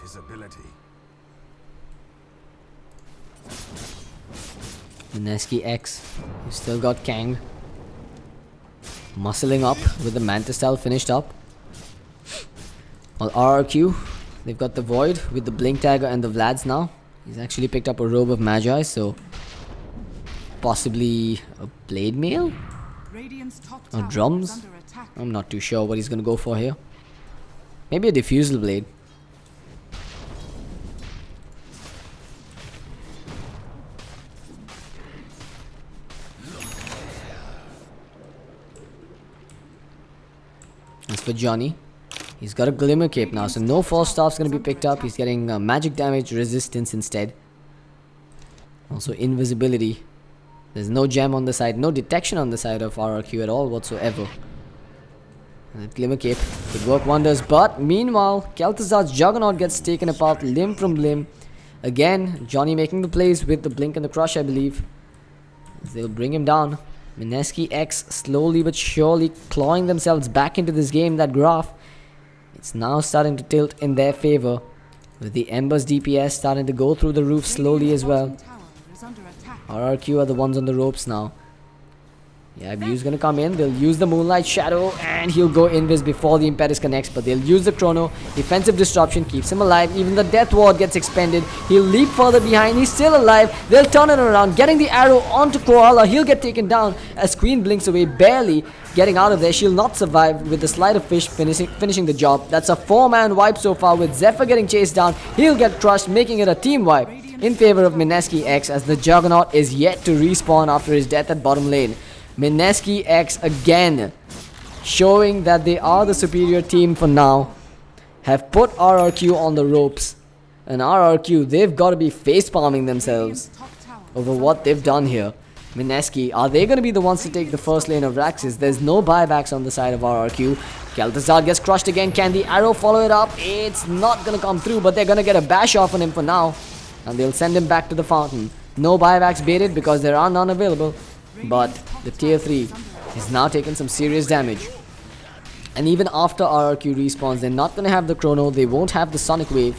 Invisibility. Mineski X, you still got Kang muscling up with the Mantis style finished up. While RRQ, they've got the Void with the Blink Dagger and the Vlads now. He's actually picked up a Robe of Magi, so possibly a Blade Mail Radiant's top or tower drums. is under attack. I'm not too sure what he's gonna go for here. Maybe a Diffusal Blade. As for Johnny, he's got a Glimmer Cape now, so no False Staff's gonna be picked up. He's getting magic damage resistance instead. Also invisibility. There's no gem on the side, no detection on the side of RRQ at all whatsoever. And that Glimmer Cape could work wonders, but meanwhile, Kel'Thuzad's Juggernaut gets taken apart limb from limb. Again, Johnny making the plays with the Blink and the Crush, I believe. They'll bring him down. Mineski X slowly but surely clawing themselves back into this game, that graph. It's now starting to tilt in their favor, with the Ember's DPS starting to go through the roof slowly as well. Bottom tower is under attack. RRQ are the ones on the ropes now. Yeah, Abu's gonna come in. They'll use the Moonlight Shadow and he'll go invis before the Impetus connects, but they'll use the Chrono. Defensive Disruption keeps him alive. Even the Death Ward gets expended. He'll leap further behind. He's still alive. They'll turn it around, getting the arrow onto Koala. He'll get taken down as Queen blinks away, barely getting out of there. She'll not survive, with the Sleight of Fish finishing the job. That's a 4-man wipe so far, with Zephyr getting chased down. He'll get crushed, making it a team wipe in favor of Mineski X, as the Juggernaut is yet to respawn after his death at bottom lane. Mineski X again showing that they are the superior team for now, have put RRQ on the ropes, and RRQ, they've got to be face-palming themselves Radiant's top tower over what they've done here. Mineski, are they going to be the ones to take the first lane of Raxus? There's no buybacks on the side of RRQ. Kel'Thuzad gets crushed again. Can the arrow follow it up? It's not going to come through, but they're going to get a bash off on him for now, and they'll send him back to the fountain. No buybacks baited because there are none available, but the tier 3 is now taking some serious damage. And even after RRQ respawns, they're not going to have the Chrono, they won't have the Sonic Wave,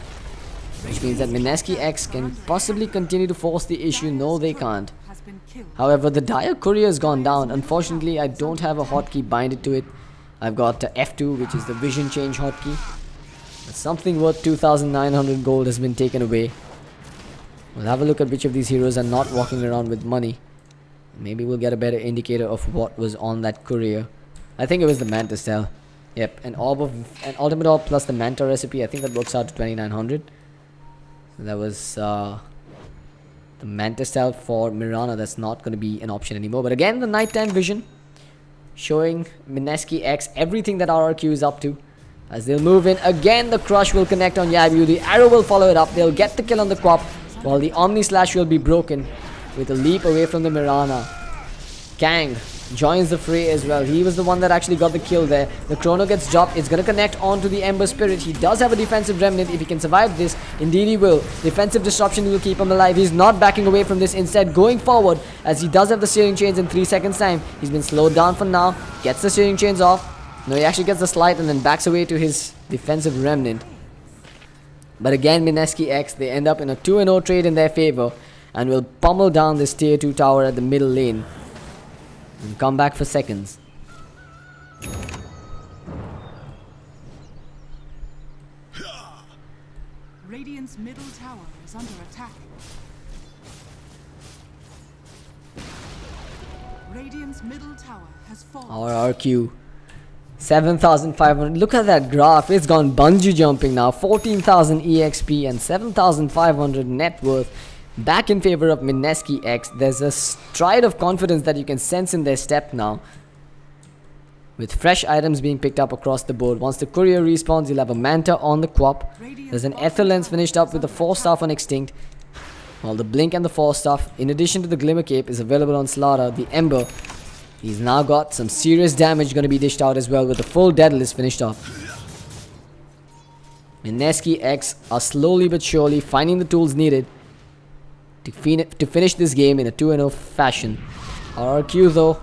which means that Mineski X can possibly continue to force the issue. No, they can't. has been killed. However, the Dire Courier has gone down. Unfortunately, I don't have a hotkey binded to it. I've got F2, which is the vision change hotkey. But something worth 2,900 gold has been taken away. We'll have a look at which of these heroes are not walking around with money. Maybe we'll get a better indicator of what was on that courier. I think it was the Manta Cell. Yep, an Ultimate Orb plus the Manta recipe. I think that works out to 2,900. So that was the Manta Cell for Mirana. That's not going to be an option anymore. But again, the nighttime vision showing Mineski X everything that RRQ is up to. As they'll move in again, the crush will connect on Yabu. The arrow will follow it up. They'll get the kill on the Quap, while the Omni Slash will be broken with a leap away from the Mirana. Kang joins the fray as well. He was the one that actually got the kill there. The chrono gets dropped. It's going to connect onto the Ember Spirit. He does have a defensive remnant. If he can survive this, indeed he will. Defensive disruption will keep him alive. He's not backing away from this. Instead, going forward, as he does have the steering chains in 3 seconds time. He's been slowed down for now. Gets the steering chains off. No, he actually gets the slight and then backs away to his defensive remnant. But again, Mineski X, they end up in a 2-0 trade in their favor and will pummel down this tier 2 tower at the middle lane and come back for seconds. Radiant's middle tower is under attack. Radiant's middle tower has fallen. RRQ 7,500. Look at that graph. It's gone bungee jumping now. 14,000 EXP and 7,500 net worth. Back in favor of Mineski X. There's a stride of confidence that you can sense in their step now, with fresh items being picked up across the board. Once the courier respawns, you'll have a Manta on the Quap. There's an Ether Lens finished up with the 4-staff on Extinct, while the Blink and the 4-staff, in addition to the Glimmer Cape, is available on Slaughter. The Ember, he's now got some serious damage going to be dished out as well, with the full dead list finished off. Mineski X are slowly but surely finding the tools needed to finish this game in a 2-0 fashion. RRQ though,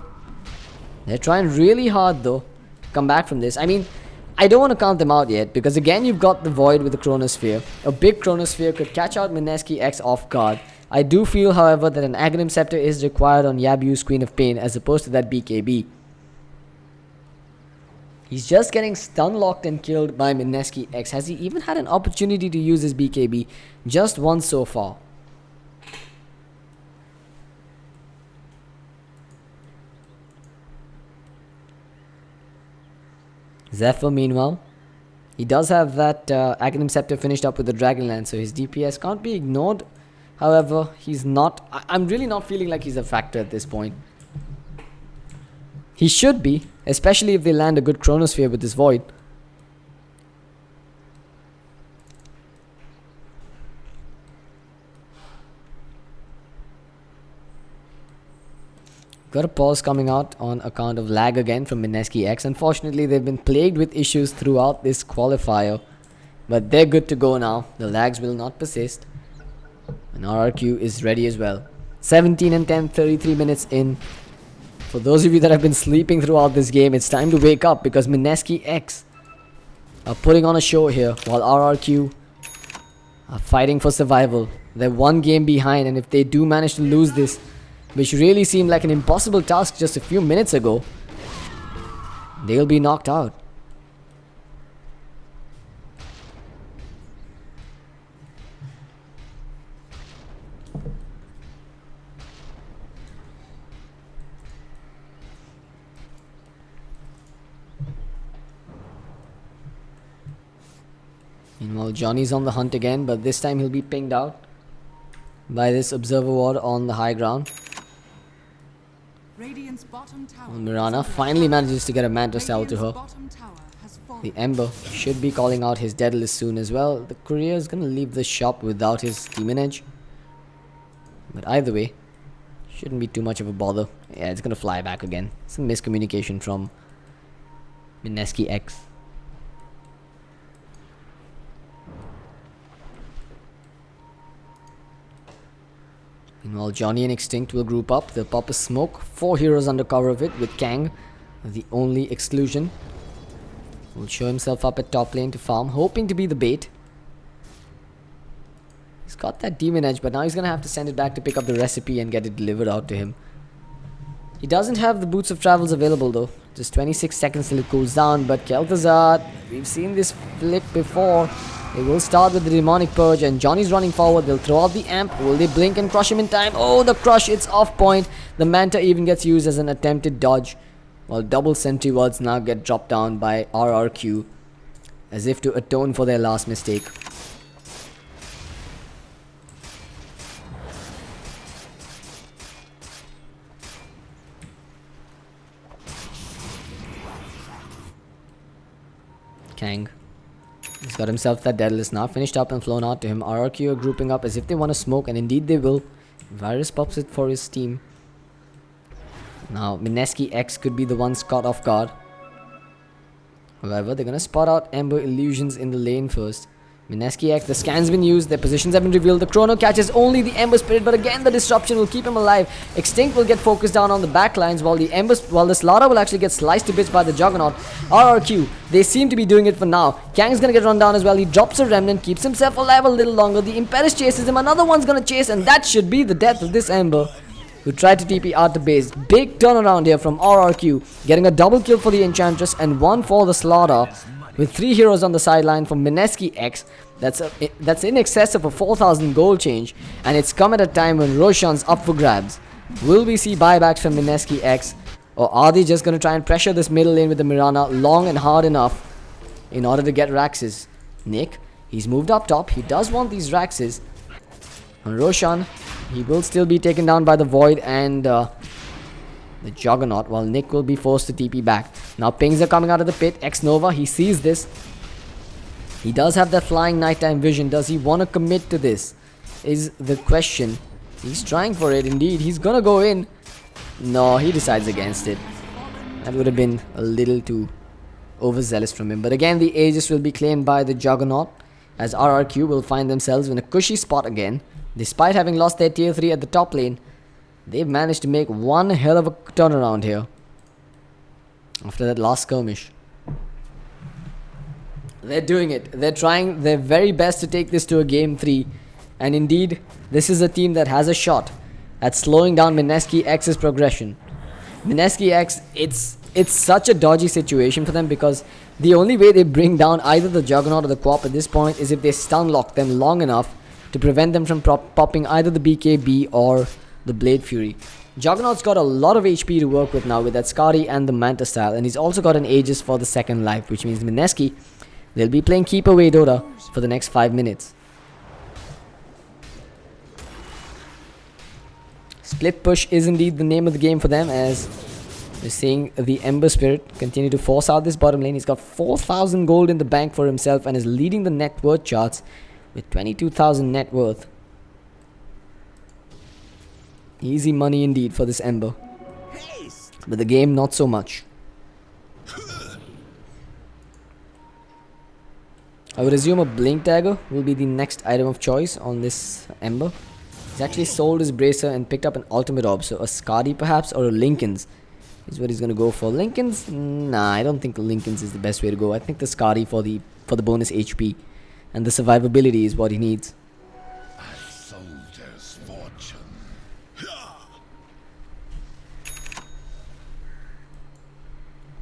they're trying really hard though to come back from this. I mean, I don't want to count them out yet, because again you've got the Void with the Chronosphere. A big Chronosphere could catch out Mineski X off guard. I do feel, however, that an Aghanim Scepter is required on Yabu's Queen of Pain as opposed to that BKB. He's just getting stun locked and killed by Mineski X. Has he even had an opportunity to use his BKB? Just once so far. Zephyr, meanwhile, he does have that Aghanim Scepter finished up with the Dragonlance, so his DPS can't be ignored. However, he's not. I'm really not feeling like he's a factor at this point. He should be, especially if they land a good Chronosphere with this Void. Got a pause coming out on account of lag again from Mineski X. Unfortunately, they've been plagued with issues throughout this qualifier, but they're good to go now. The lags will not persist, and RRQ is ready as well. 17 and 10, 33 minutes in. For those of you that have been sleeping throughout this game, it's time to wake up, because Mineski X are putting on a show here, while RRQ are fighting for survival. They're one game behind, and if they do manage to lose this, which really seemed like an impossible task just a few minutes ago, they'll be knocked out. Meanwhile, Johnny's on the hunt again, but this time he'll be pinged out by this observer ward on the high ground. Radiant's bottom tower. Mirana finally manages to get a Manta Cell to her. Bottom tower has fallen. The Ember should be calling out his dead list soon as well. The courier is going to leave the shop without his Demon Edge, but either way, shouldn't be too much of a bother. Yeah, it's going to fly back again. Some miscommunication from Mineski X. Meanwhile, Johnny and Extinct will group up. They'll pop a smoke. 4 heroes under cover of it, with Kang the only exclusion. Will show himself up at top lane to farm, hoping to be the bait. He's got that Demon Edge, but now he's going to have to send it back to pick up the recipe and get it delivered out to him. He doesn't have the Boots of Travels available though. Just 26 seconds till it cools down, but Kel'Thuzad, we've seen this flick before. They will start with the Demonic Purge, and Johnny's running forward. They'll throw out the Amp. Will they blink and crush him in time? Oh, the crush, it's off point. The Manta even gets used as an attempted dodge, while double sentry wards now get dropped down by RRQ, as if to atone for their last mistake. Kang, he's got himself that deadlist now finished up and flown out to him. RRQ are grouping up as if they want to smoke, and indeed they will. Virus pops it for his team. Now, Mineski X could be the one caught off guard. However, they're gonna spot out Ember Illusions in the lane first. Mineski X, the scan's been used, their positions have been revealed. The Chrono catches only the Ember Spirit, but again the disruption will keep him alive. Extinct will get focused down on the back lines, while the Slaughter will actually get sliced to bits by the Juggernaut. RRQ, they seem to be doing it for now. Kang's gonna get run down as well. He drops a Remnant, keeps himself alive a little longer. The Impetus chases him, another one's gonna chase, and that should be the death of this Ember, who tried to TP out the base. Big turnaround here from RRQ, getting a double kill for the Enchantress and one for the Slaughter, with 3 heroes on the sideline from Mineski X. That's in excess of a 4,000 gold change, and it's come at a time when Roshan's up for grabs. Will we see buybacks from Mineski X, or are they just going to try and pressure this middle lane with the Mirana long and hard enough in order to get Raxes? Nick, he's moved up top. He does want these Raxes. And Roshan, he will still be taken down by the Void and the Juggernaut, while Nick will be forced to TP back. Now pings are coming out of the pit. X-Nova, he sees this. He does have that flying nighttime vision. Does he want to commit to this? Is the question. He's trying for it indeed. He's gonna go in. No, he decides against it. That would have been a little too overzealous from him. But again, the Aegis will be claimed by the Juggernaut, as RRQ will find themselves in a cushy spot again. Despite having lost their tier 3 at the top lane, they've managed to make one hell of a turnaround here after that last skirmish. They're doing it. They're trying their very best to take this to a game 3. And indeed, this is a team that has a shot at slowing down Mineski X's progression. Mineski X, it's such a dodgy situation for them, because the only way they bring down either the Juggernaut or the Qual at this point is if they stun lock them long enough to prevent them from popping either the BKB or the Blade Fury. Juggernaut's got a lot of HP to work with now with that Skari and the Manta style, and he's also got an Aegis for the second life, which means Mineski, they'll be playing keep away Dota for the next 5 minutes. Split push is indeed the name of the game for them, as we're seeing the Ember Spirit continue to force out this bottom lane. He's got 4,000 gold in the bank for himself and is leading the net worth charts with 22,000 net worth. Easy money indeed for this Ember. But the game, not so much. I would assume a Blink Dagger will be the next item of choice on this Ember. He's actually sold his Bracer and picked up an Ultimate Orb, so a Skadi perhaps, or a Lincoln's is what he's going to go for. Lincoln's? Nah, I don't think Lincoln's is the best way to go. I think the Skadi for the bonus HP and the survivability is what he needs. A soldier's fortune.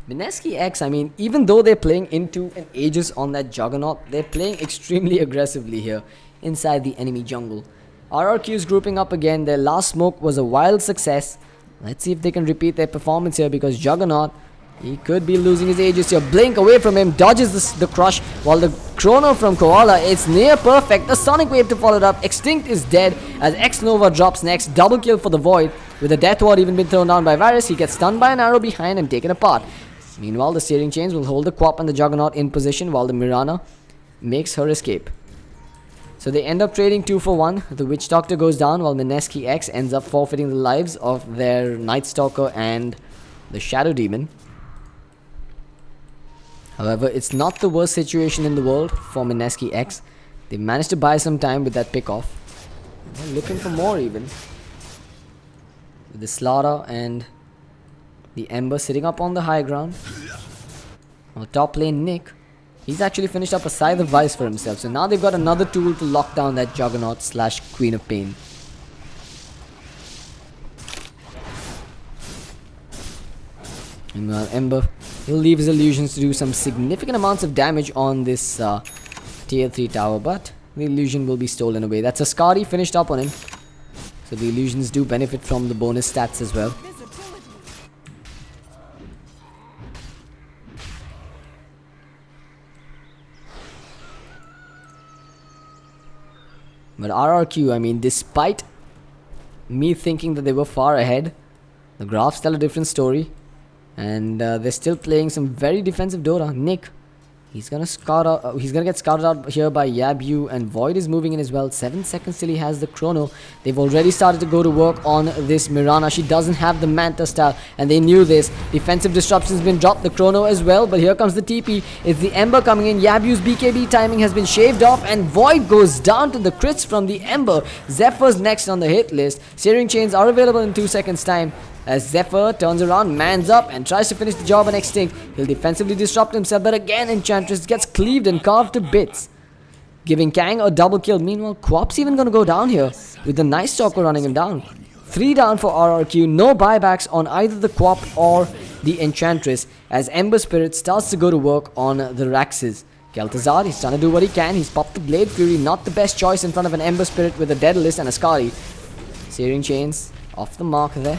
Mineski X, I mean, even though they're playing into an Aegis on that Juggernaut, they're playing extremely aggressively here inside the enemy jungle. RRQ is grouping up again. Their last smoke was a wild success. Let's see if they can repeat their performance here, because Juggernaut, he could be losing his Aegis here. Blink away from him, dodges the crush, while the Chrono from Koala, it's near perfect. The Sonic Wave to follow it up. Extinct is dead as X-Nova drops next. Double kill for the Void. With the Death Ward even been thrown down by Varus, he gets stunned by an arrow behind and taken apart. Meanwhile, the Steering Chains will hold the Quap and the Juggernaut in position while the Mirana makes her escape. So they end up trading 2 for 1. The Witch Doctor goes down while Mineski X ends up forfeiting the lives of their Night Stalker and the Shadow Demon. However, it's not the worst situation in the world for Mineski X. They managed to buy some time with that pick off. They're looking for more even. With the Slaughter and the Ember sitting up on the high ground. On the top lane, Nick, he's actually finished up a Scythe of Vice for himself. So now they've got another tool to lock down that Juggernaut slash Queen of Pain. Meanwhile, Ember, he'll leave his illusions to do some significant amounts of damage on this tier 3 tower, but the illusion will be stolen away. That's a Skadi finished up on him. So the illusions do benefit from the bonus stats as well. But RRQ, I mean, despite me thinking that they were far ahead, the graphs tell a different story. And they're still playing some very defensive Dota. Nick, He's gonna scout out. He's gonna get scouted out here by Yabu, and Void is moving in as well. 7 seconds till he has the chrono. They've already started to go to work on this Mirana. She doesn't have the Manta style, and they knew this. Defensive disruption's been dropped. The chrono as well, but here comes the TP. It's the Ember coming in. Yabu's BKB timing has been shaved off, and Void goes down to the crits from the Ember. Zephyr's next on the hit list. Searing chains are available in 2 seconds time. As Zephyr turns around, mans up, and tries to finish the job on Extinct. He'll defensively disrupt himself, but again Enchantress gets cleaved and carved to bits, giving Kang a double kill. Meanwhile, Quap's even gonna go down here with the Night Stalker running him down. 3 down for RRQ. No buybacks on either the Quap or the Enchantress, as Ember Spirit starts to go to work on the Raxes. Kel'Thuzad, he's trying to do what he can. He's popped the Blade Fury, not the best choice in front of an Ember Spirit with a Daedalus and a Skadi. Searing Chains off the mark there.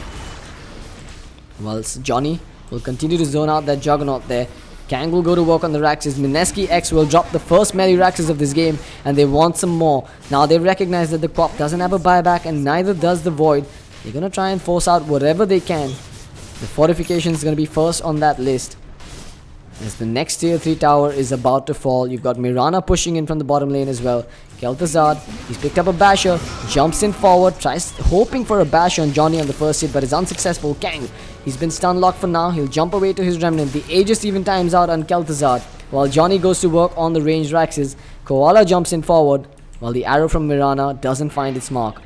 Whilst Johnny will continue to zone out that Juggernaut there. Kang will go to work on the Raxes. Mineski X will drop the first melee Raxes of this game, and they want some more. Now they recognize that the Quap doesn't have a buyback, and neither does the Void. They're going to try and force out whatever they can. The fortification is going to be first on that list, as the next tier 3 tower is about to fall. You've got Mirana pushing in from the bottom lane as well. Kel'Thuzad, he's picked up a basher, jumps in forward, tries hoping for a bash on Johnny on the first hit, but is unsuccessful. Kang, he's been stun locked for now. He'll jump away to his remnant. The Aegis even times out on Kel'Thuzad, while Johnny goes to work on the ranged Raxes. Koala jumps in forward, while the arrow from Mirana doesn't find its mark.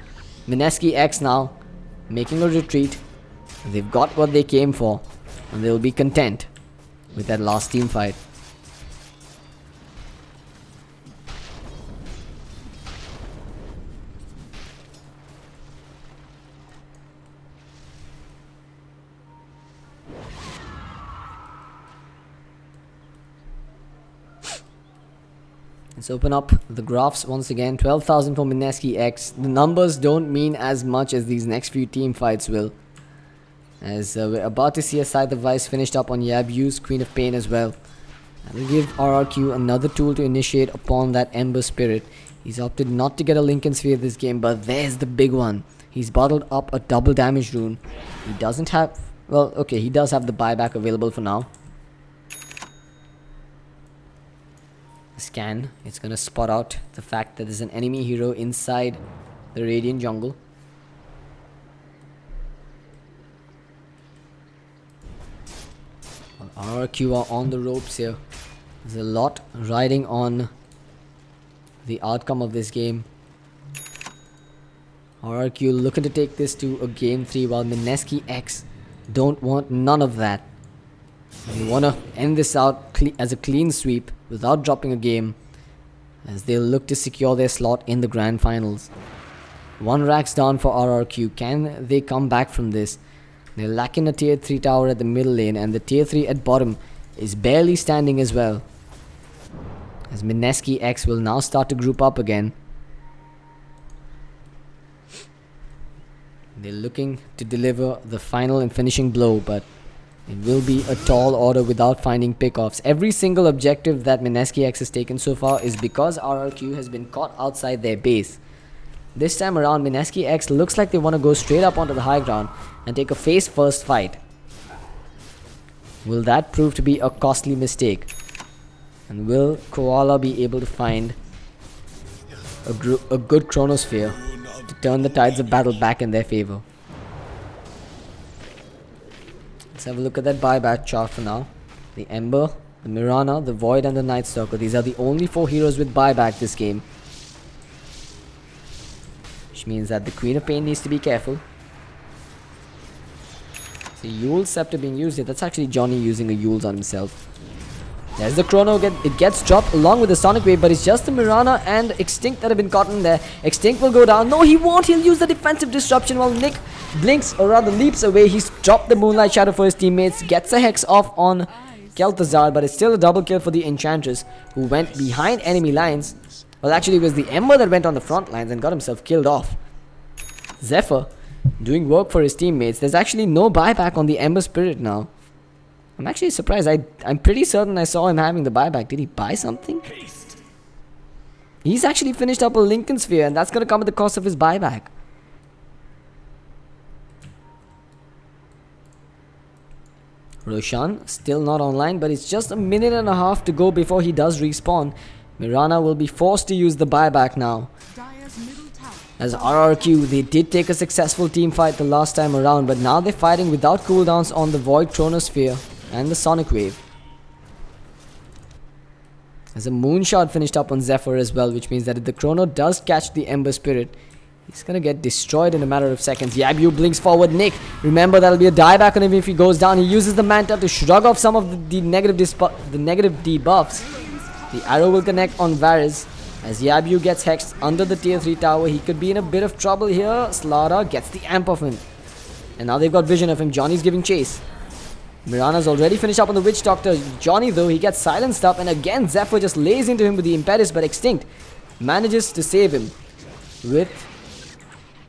Mineski X now making a retreat. They've got what they came for, and they'll be content with that last team fight. Let's open up the graphs once again. 12,000 for Mineski X. The numbers don't mean as much as these next few team fights will, as we're about to see a Scythe of Vice finished up on Yabu's Queen of Pain as well. That'll give RRQ another tool to initiate upon that Ember Spirit. He's opted not to get a Lincoln Sphere this game, but there's the big one. He's bottled up a double damage rune. He doesn't have... well, okay, he does have the buyback available for now. Scan, it's gonna spot out the fact that there's an enemy hero inside the Radiant jungle. RRQ are on the ropes here. There's a lot riding on the outcome of this game. RRQ looking to take this to a game 3, while Mineski X don't want none of that. They want to end this out as a clean sweep without dropping a game, as they'll look to secure their slot in the grand finals. 1 Rax down for RRQ. Can they come back from this? They're lacking a tier 3 tower at the middle lane, and the tier 3 at bottom is barely standing as well, as Mineski X will now start to group up again. They're looking to deliver the final and finishing blow, but it will be a tall order without finding pickoffs. Every single objective that Mineski X has taken so far is because RRQ has been caught outside their base. This time around, Mineski X looks like they want to go straight up onto the high ground and take a face first fight. Will that prove to be a costly mistake? And will Koala be able to find a good chronosphere to turn the tides of battle back in their favor? Let's have a look at that buyback chart for now. The Ember, the Mirana, the Void, and the Night Stalker. These are the only 4 heroes with buyback this game, which means that the Queen of Pain needs to be careful. So Yule's Scepter being used here. That's actually Johnny using a Yule's on himself. There's the chrono. It gets dropped along with the Sonic Wave, but it's just the Mirana and Extinct that have been caught in there. Extinct will go down. No, he won't. He'll use the defensive disruption while Nick blinks, or rather leaps away. He's dropped the Moonlight Shadow for his teammates. Gets a Hex off on Kel'Thuzad, but it's still a double kill for the Enchantress, who went behind enemy lines. Well, actually, it was the Ember that went on the front lines and got himself killed off. Zephyr doing work for his teammates. There's actually no buyback on the Ember Spirit now. I'm actually surprised. I'm pretty certain I saw him having the buyback. Did he buy something? He's actually finished up a Lincoln Sphere, and that's going to come at the cost of his buyback. Roshan still not online, but it's just a minute and a half to go before he does respawn. Mirana will be forced to use the buyback now. Dire's middle tower. As RRQ, they did take a successful team fight the last time around, but now they're fighting without cooldowns on the Void Chronosphere and the Sonic Wave. As a Moonshot finished up on Zephyr as well, which means that if the Chrono does catch the Ember Spirit, he's gonna get destroyed in a matter of seconds. Yabu blinks forward. Nick, remember that'll be a dieback on him if he goes down. He uses the Manta to shrug off some of the negative debuffs. The arrow will connect on Varys. As Yabu gets hexed under the tier 3 tower, he could be in a bit of trouble here. Slaughter gets the amp of him. And now they've got vision of him. Johnny's giving chase. Mirana's already finished up on the Witch Doctor. Johnny though, he gets silenced up, and again Zephyr just lays into him with the Impetus, but Extinct manages to save him with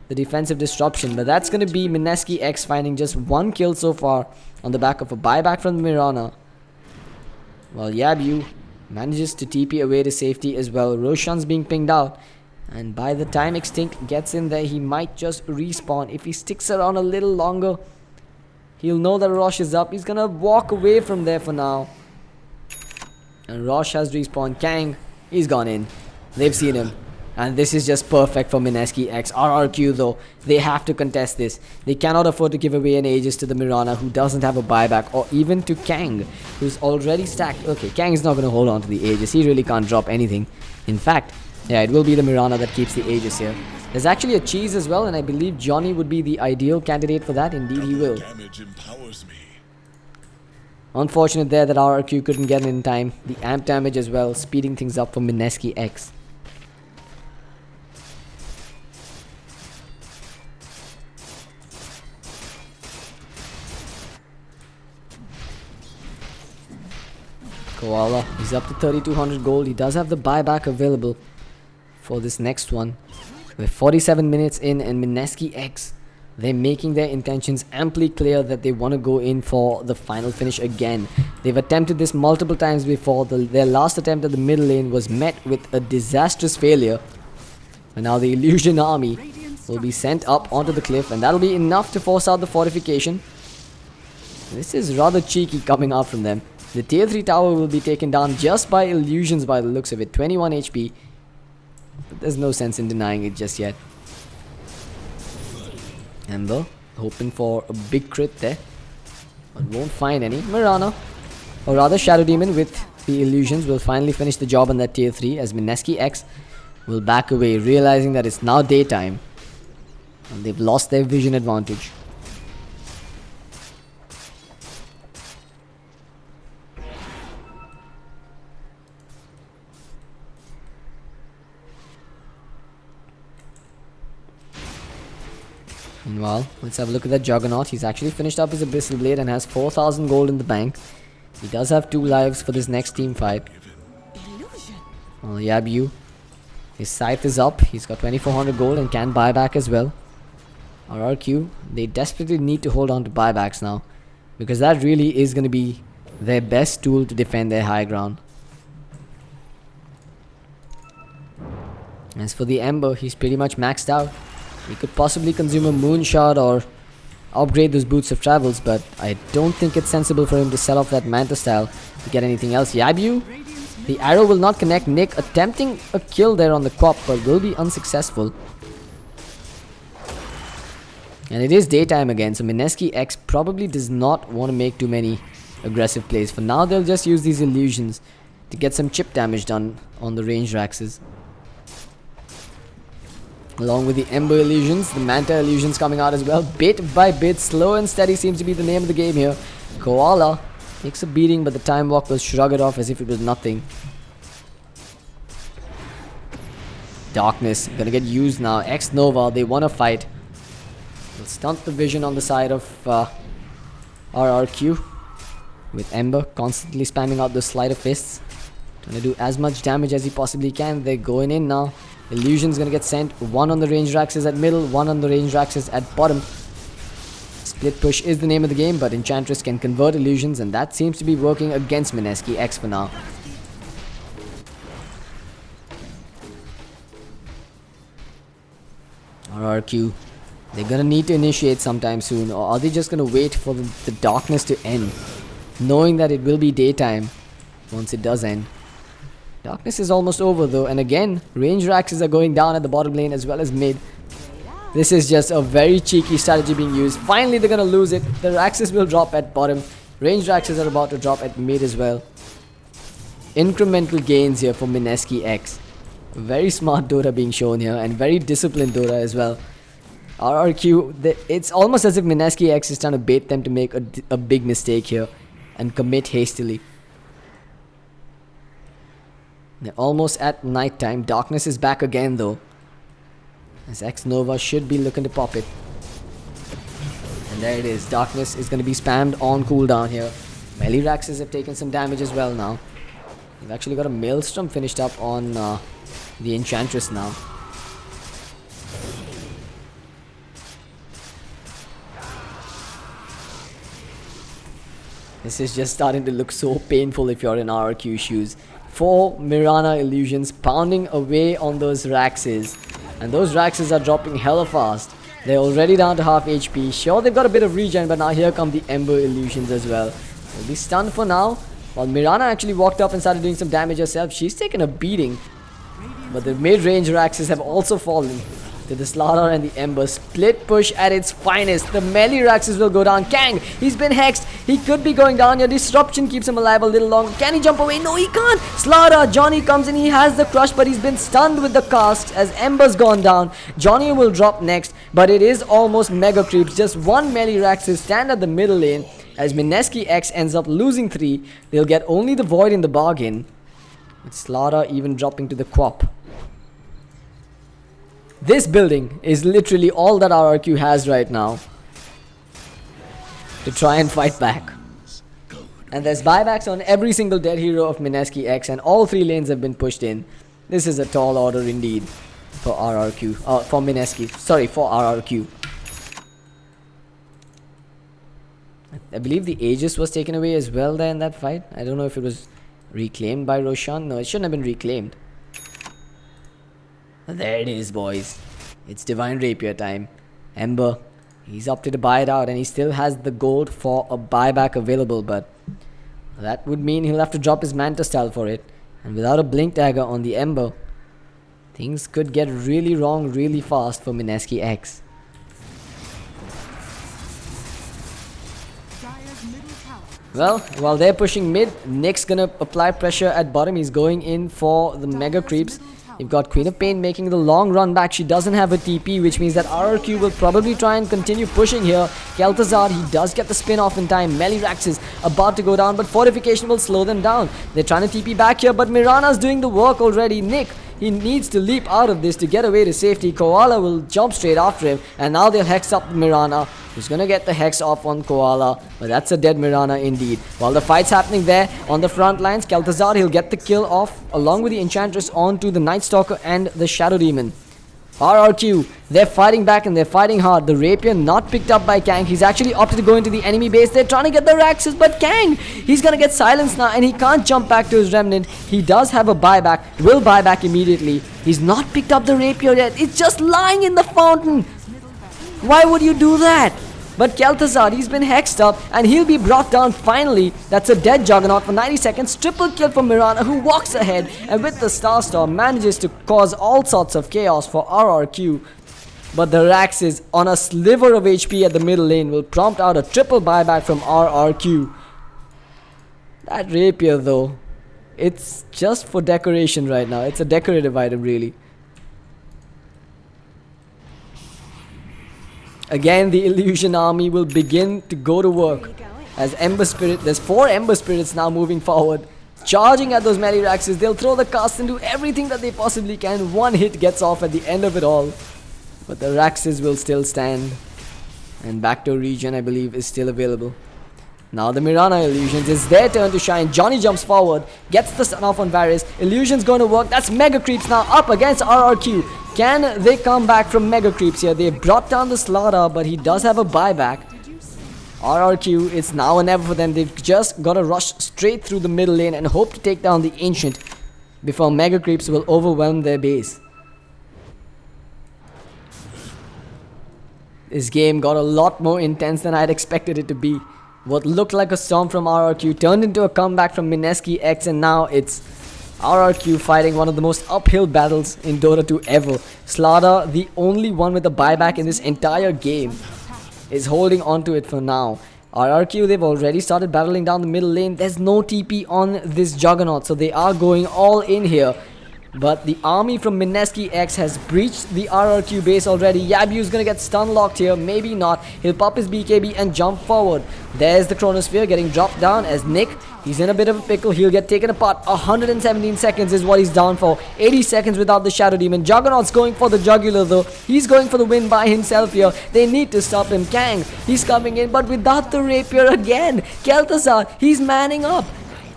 the defensive disruption. But that's going to be Mineski X finding just 1 kill so far on the back of a buyback from Mirana. While Yabu manages to TP away to safety as well. Roshan's being pinged out, and by the time Extinct gets in there, he might just respawn. If he sticks around a little longer, he'll know that Rosh is up. He's gonna walk away from there for now. And Rosh has respawned. Kang, he's gone in. They've seen him. And this is just perfect for Mineski X. RRQ though, they have to contest this. They cannot afford to give away an Aegis to the Mirana, who doesn't have a buyback, or even to Kang, who's already stacked. Okay, Kang is not going to hold on to the Aegis. He really can't drop anything. In fact, yeah, it will be the Mirana that keeps the Aegis here. There's actually a cheese as well, and I believe Johnny would be the ideal candidate for that. Indeed he will. Damage empowers me. Unfortunate there that RRQ couldn't get in time. The amp damage as well, speeding things up for Mineski X. Koala, he's up to 3200 gold. He does have the buyback available for this next one. We're 47 minutes in, and Mineski X, they're making their intentions amply clear that they want to go in for the final finish again. They've attempted this multiple times before. Their last attempt at the middle lane was met with a disastrous failure. And now the Illusion army will be sent up onto the cliff, and that'll be enough to force out the fortification. This is rather cheeky coming out from them. The tier 3 tower will be taken down just by illusions by the looks of it. 21 HP. But there's no sense in denying it just yet. Ember hoping for a big crit there, but won't find any. Mirana, or rather Shadow Demon with the illusions, will finally finish the job on that tier 3 as Mineski X will back away, realizing that it's now daytime and they've lost their vision advantage. Meanwhile, let's have a look at that Juggernaut. He's actually finished up his Abyssal Blade and has 4000 gold in the bank. He does have 2 lives for this next team fight. Well, Yabu, his scythe is up. He's got 2400 gold and can buy back as well. RRQ, they desperately need to hold on to buybacks now, because that really is going to be their best tool to defend their high ground. As for the Ember, he's pretty much maxed out. He could possibly consume a Moonshot or upgrade those Boots of Travels, but I don't think it's sensible for him to sell off that Manta style to get anything else. Yabu, the arrow will not connect. Nick attempting a kill there on the Qual, but will be unsuccessful. And it is daytime again, so Mineski X probably does not want to make too many aggressive plays. For now, they'll just use these illusions to get some chip damage done on the ranged Raxes. Along with the Ember illusions, the Manta illusions coming out as well. Bit by bit, slow and steady seems to be the name of the game here. Koala takes a beating, but the Time Walk will shrug it off as if it was nothing. Darkness gonna get used now. X Nova, they want to fight. Will stunt the vision on the side of RRQ, with Ember constantly spamming out those sleight of fists, trying to do as much damage as he possibly can. They're going in now. Illusion's gonna get sent. 1 on the range Raxes at middle, 1 on the range Raxes at bottom. Split push is the name of the game, but Enchantress can convert illusions, and that seems to be working against Mineski X for now. RRQ, they're gonna need to initiate sometime soon, or are they just gonna wait for the darkness to end knowing that it will be daytime once it does end. Darkness is almost over though, and again, range Raxes are going down at the bottom lane as well as mid. This is just a very cheeky strategy being used. Finally, they're gonna lose it. The Raxes will drop at bottom. Range Raxes are about to drop at mid as well. Incremental gains here for Mineski X. Very smart Dota being shown here, and very disciplined Dota as well. RRQ, it's almost as if Mineski X is trying to bait them to make a big mistake here and commit hastily. They're almost at night time. Darkness is back again though, as X Nova should be looking to pop it. And there it is. Darkness is going to be spammed on cooldown here. Melee Raxes have taken some damage as well now. They've actually got a Maelstrom finished up on the Enchantress now. This is just starting to look so painful if you're in RRQ shoes. 4 Mirana illusions pounding away on those Raxes. And those Raxes are dropping hella fast. They're already down to half HP. Sure, they've got a bit of regen, but now here come the Ember illusions as well. They'll be stunned for now. While Mirana actually walked up and started doing some damage herself, she's taken a beating. But the mid-range Raxes have also fallen to the Slaughter and the Ember. Split push at its finest. The melee Raxes will go down. Kang, he's been hexed. He could be going down here. Disruption keeps him alive a little longer. Can he jump away? No, he can't. Slaughter, Johnny comes in. He has the crush, but he's been stunned with the cast as Ember's gone down. Johnny will drop next, but it is almost mega creeps. Just one melee Raxes stand at the middle lane. As Mineski X ends up losing 3, they'll get only the Void in the bargain. With Slaughter even dropping to the Quap. This building is literally all that RRQ has right now to try and fight back. And there's buybacks on every single dead hero of Mineski X, and all 3 lanes have been pushed in. This is a tall order indeed for RRQ. For Mineski. Sorry, for RRQ. I believe the Aegis was taken away as well there in that fight. I don't know if it was reclaimed by Roshan. No, it shouldn't have been reclaimed. There it is, boys. It's Divine Rapier time. Ember, he's opted to buy it out, and he still has the gold for a buyback available, but that would mean he'll have to drop his Manta style for it. And without a Blink Dagger on the Ember, things could get really wrong really fast for Mineski X. Well, while they're pushing mid, Nick's gonna apply pressure at bottom. He's going in for the mega creeps. You've got Queen of Pain making the long run back. She doesn't have a TP, which means that RRQ will probably try and continue pushing here. Kel'Thuzad, he does get the spin off in time. Melirax is about to go down, but Fortification will slow them down. They're trying to TP back here, but Mirana's doing the work already. Nick, he needs to leap out of this to get away to safety. Koala will jump straight after him, and now they'll hex up Mirana, who's gonna get the hex off on Koala, but that's a dead Mirana indeed. While the fight's happening there on the front lines, Kel'Thuzad, he'll get the kill off along with the Enchantress onto the Night Stalker and the Shadow Demon. RRQ, they're fighting back and they're fighting hard. The Rapier not picked up by Kang. He's actually opted to go into the enemy base. They're trying to get the Raxes, but Kang, he's gonna get silenced now and he can't jump back to his Remnant. He does have a buyback, will buy back immediately. He's not picked up the Rapier yet. It's just lying in the fountain. Why would you do that? But Kel'Thuzad, he's been hexed up and he'll be brought down finally. That's a dead Juggernaut for 90 seconds. Triple kill for Mirana, who walks ahead and with the Star Storm manages to cause all sorts of chaos for RRQ. But the Raxes on a sliver of HP at the middle lane will prompt out a triple buyback from RRQ. That Rapier though, it's just for decoration right now. It's a decorative item really. Again, the Illusion Army will begin to go to work as Ember Spirit. There's 4 Ember Spirits now moving forward, charging at those melee Raxes. They'll throw the cast and do everything that they possibly can. One hit gets off at the end of it all, but the Raxes will still stand. And Backdoor Regen, I believe, is still available. Now the Mirana Illusions, it's their turn to shine. Johnny jumps forward, gets the stun off on Varys. Illusion's going to work. That's Mega Creeps now up against RRQ. Can they come back from Mega Creeps here? They brought down the Slaughter, but he does have a buyback. RRQ, it's now or never for them. They've just got to rush straight through the middle lane and hope to take down the Ancient before Mega Creeps will overwhelm their base. This game got a lot more intense than I had expected it to be. What looked like a storm from RRQ turned into a comeback from Mineski X, and now it's RRQ fighting one of the most uphill battles in Dota 2 ever. Slaughter, the only one with a buyback in this entire game, is holding on to it for now. RRQ, they've already started battling down the middle lane. There's no TP on this Juggernaut, so they are going all in here. But the army from Mineski X has breached the RRQ base already. Yabu's gonna get stun locked here, maybe not. He'll pop his BKB and jump forward. There's the Chronosphere getting dropped down as Nick, he's in a bit of a pickle. He'll get taken apart. 117 seconds is what he's down for. 80 seconds without the Shadow Demon. Juggernaut's going for the jugular though. He's going for the win by himself here. They need to stop him. Kang, he's coming in, but without the rapier again. Kel'Thuzad, he's manning up.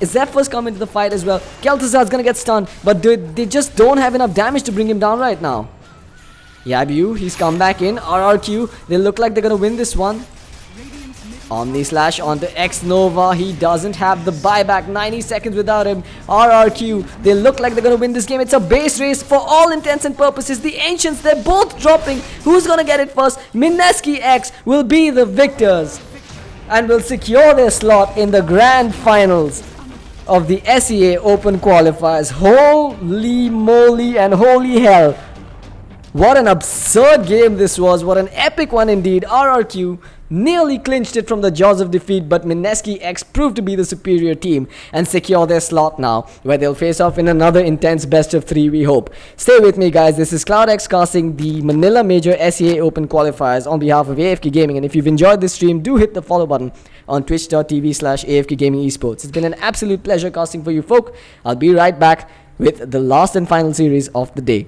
Zephyr's come into the fight as well. Kel'Thuzad's gonna get stunned, but they just don't have enough damage to bring him down right now. Yabu, he's come back in. RRQ, they look like they're gonna win this one. Omni Slash onto X Nova. He doesn't have the buyback. 90 seconds without him. RRQ, they look like they're gonna win this game. It's a base race for all intents and purposes. The Ancients, they're both dropping. Who's gonna get it first? Mineski X will be the victors and will secure their slot in the grand finals of the SEA Open qualifiers. Holy moly and holy hell. What an absurd game this was. What an epic one indeed. RRQ nearly clinched it from the jaws of defeat, but Mineski X proved to be the superior team and secure their slot now, where they'll face off in another intense best of 3, we hope. Stay with me, guys. This is CloudX casting the Manila Major SEA Open qualifiers on behalf of AFK Gaming, and if you've enjoyed this stream, do hit the follow button on twitch.tv/AFK Gaming Esports. It's been an absolute pleasure casting for you folk. I'll be right back with the last and final series of the day.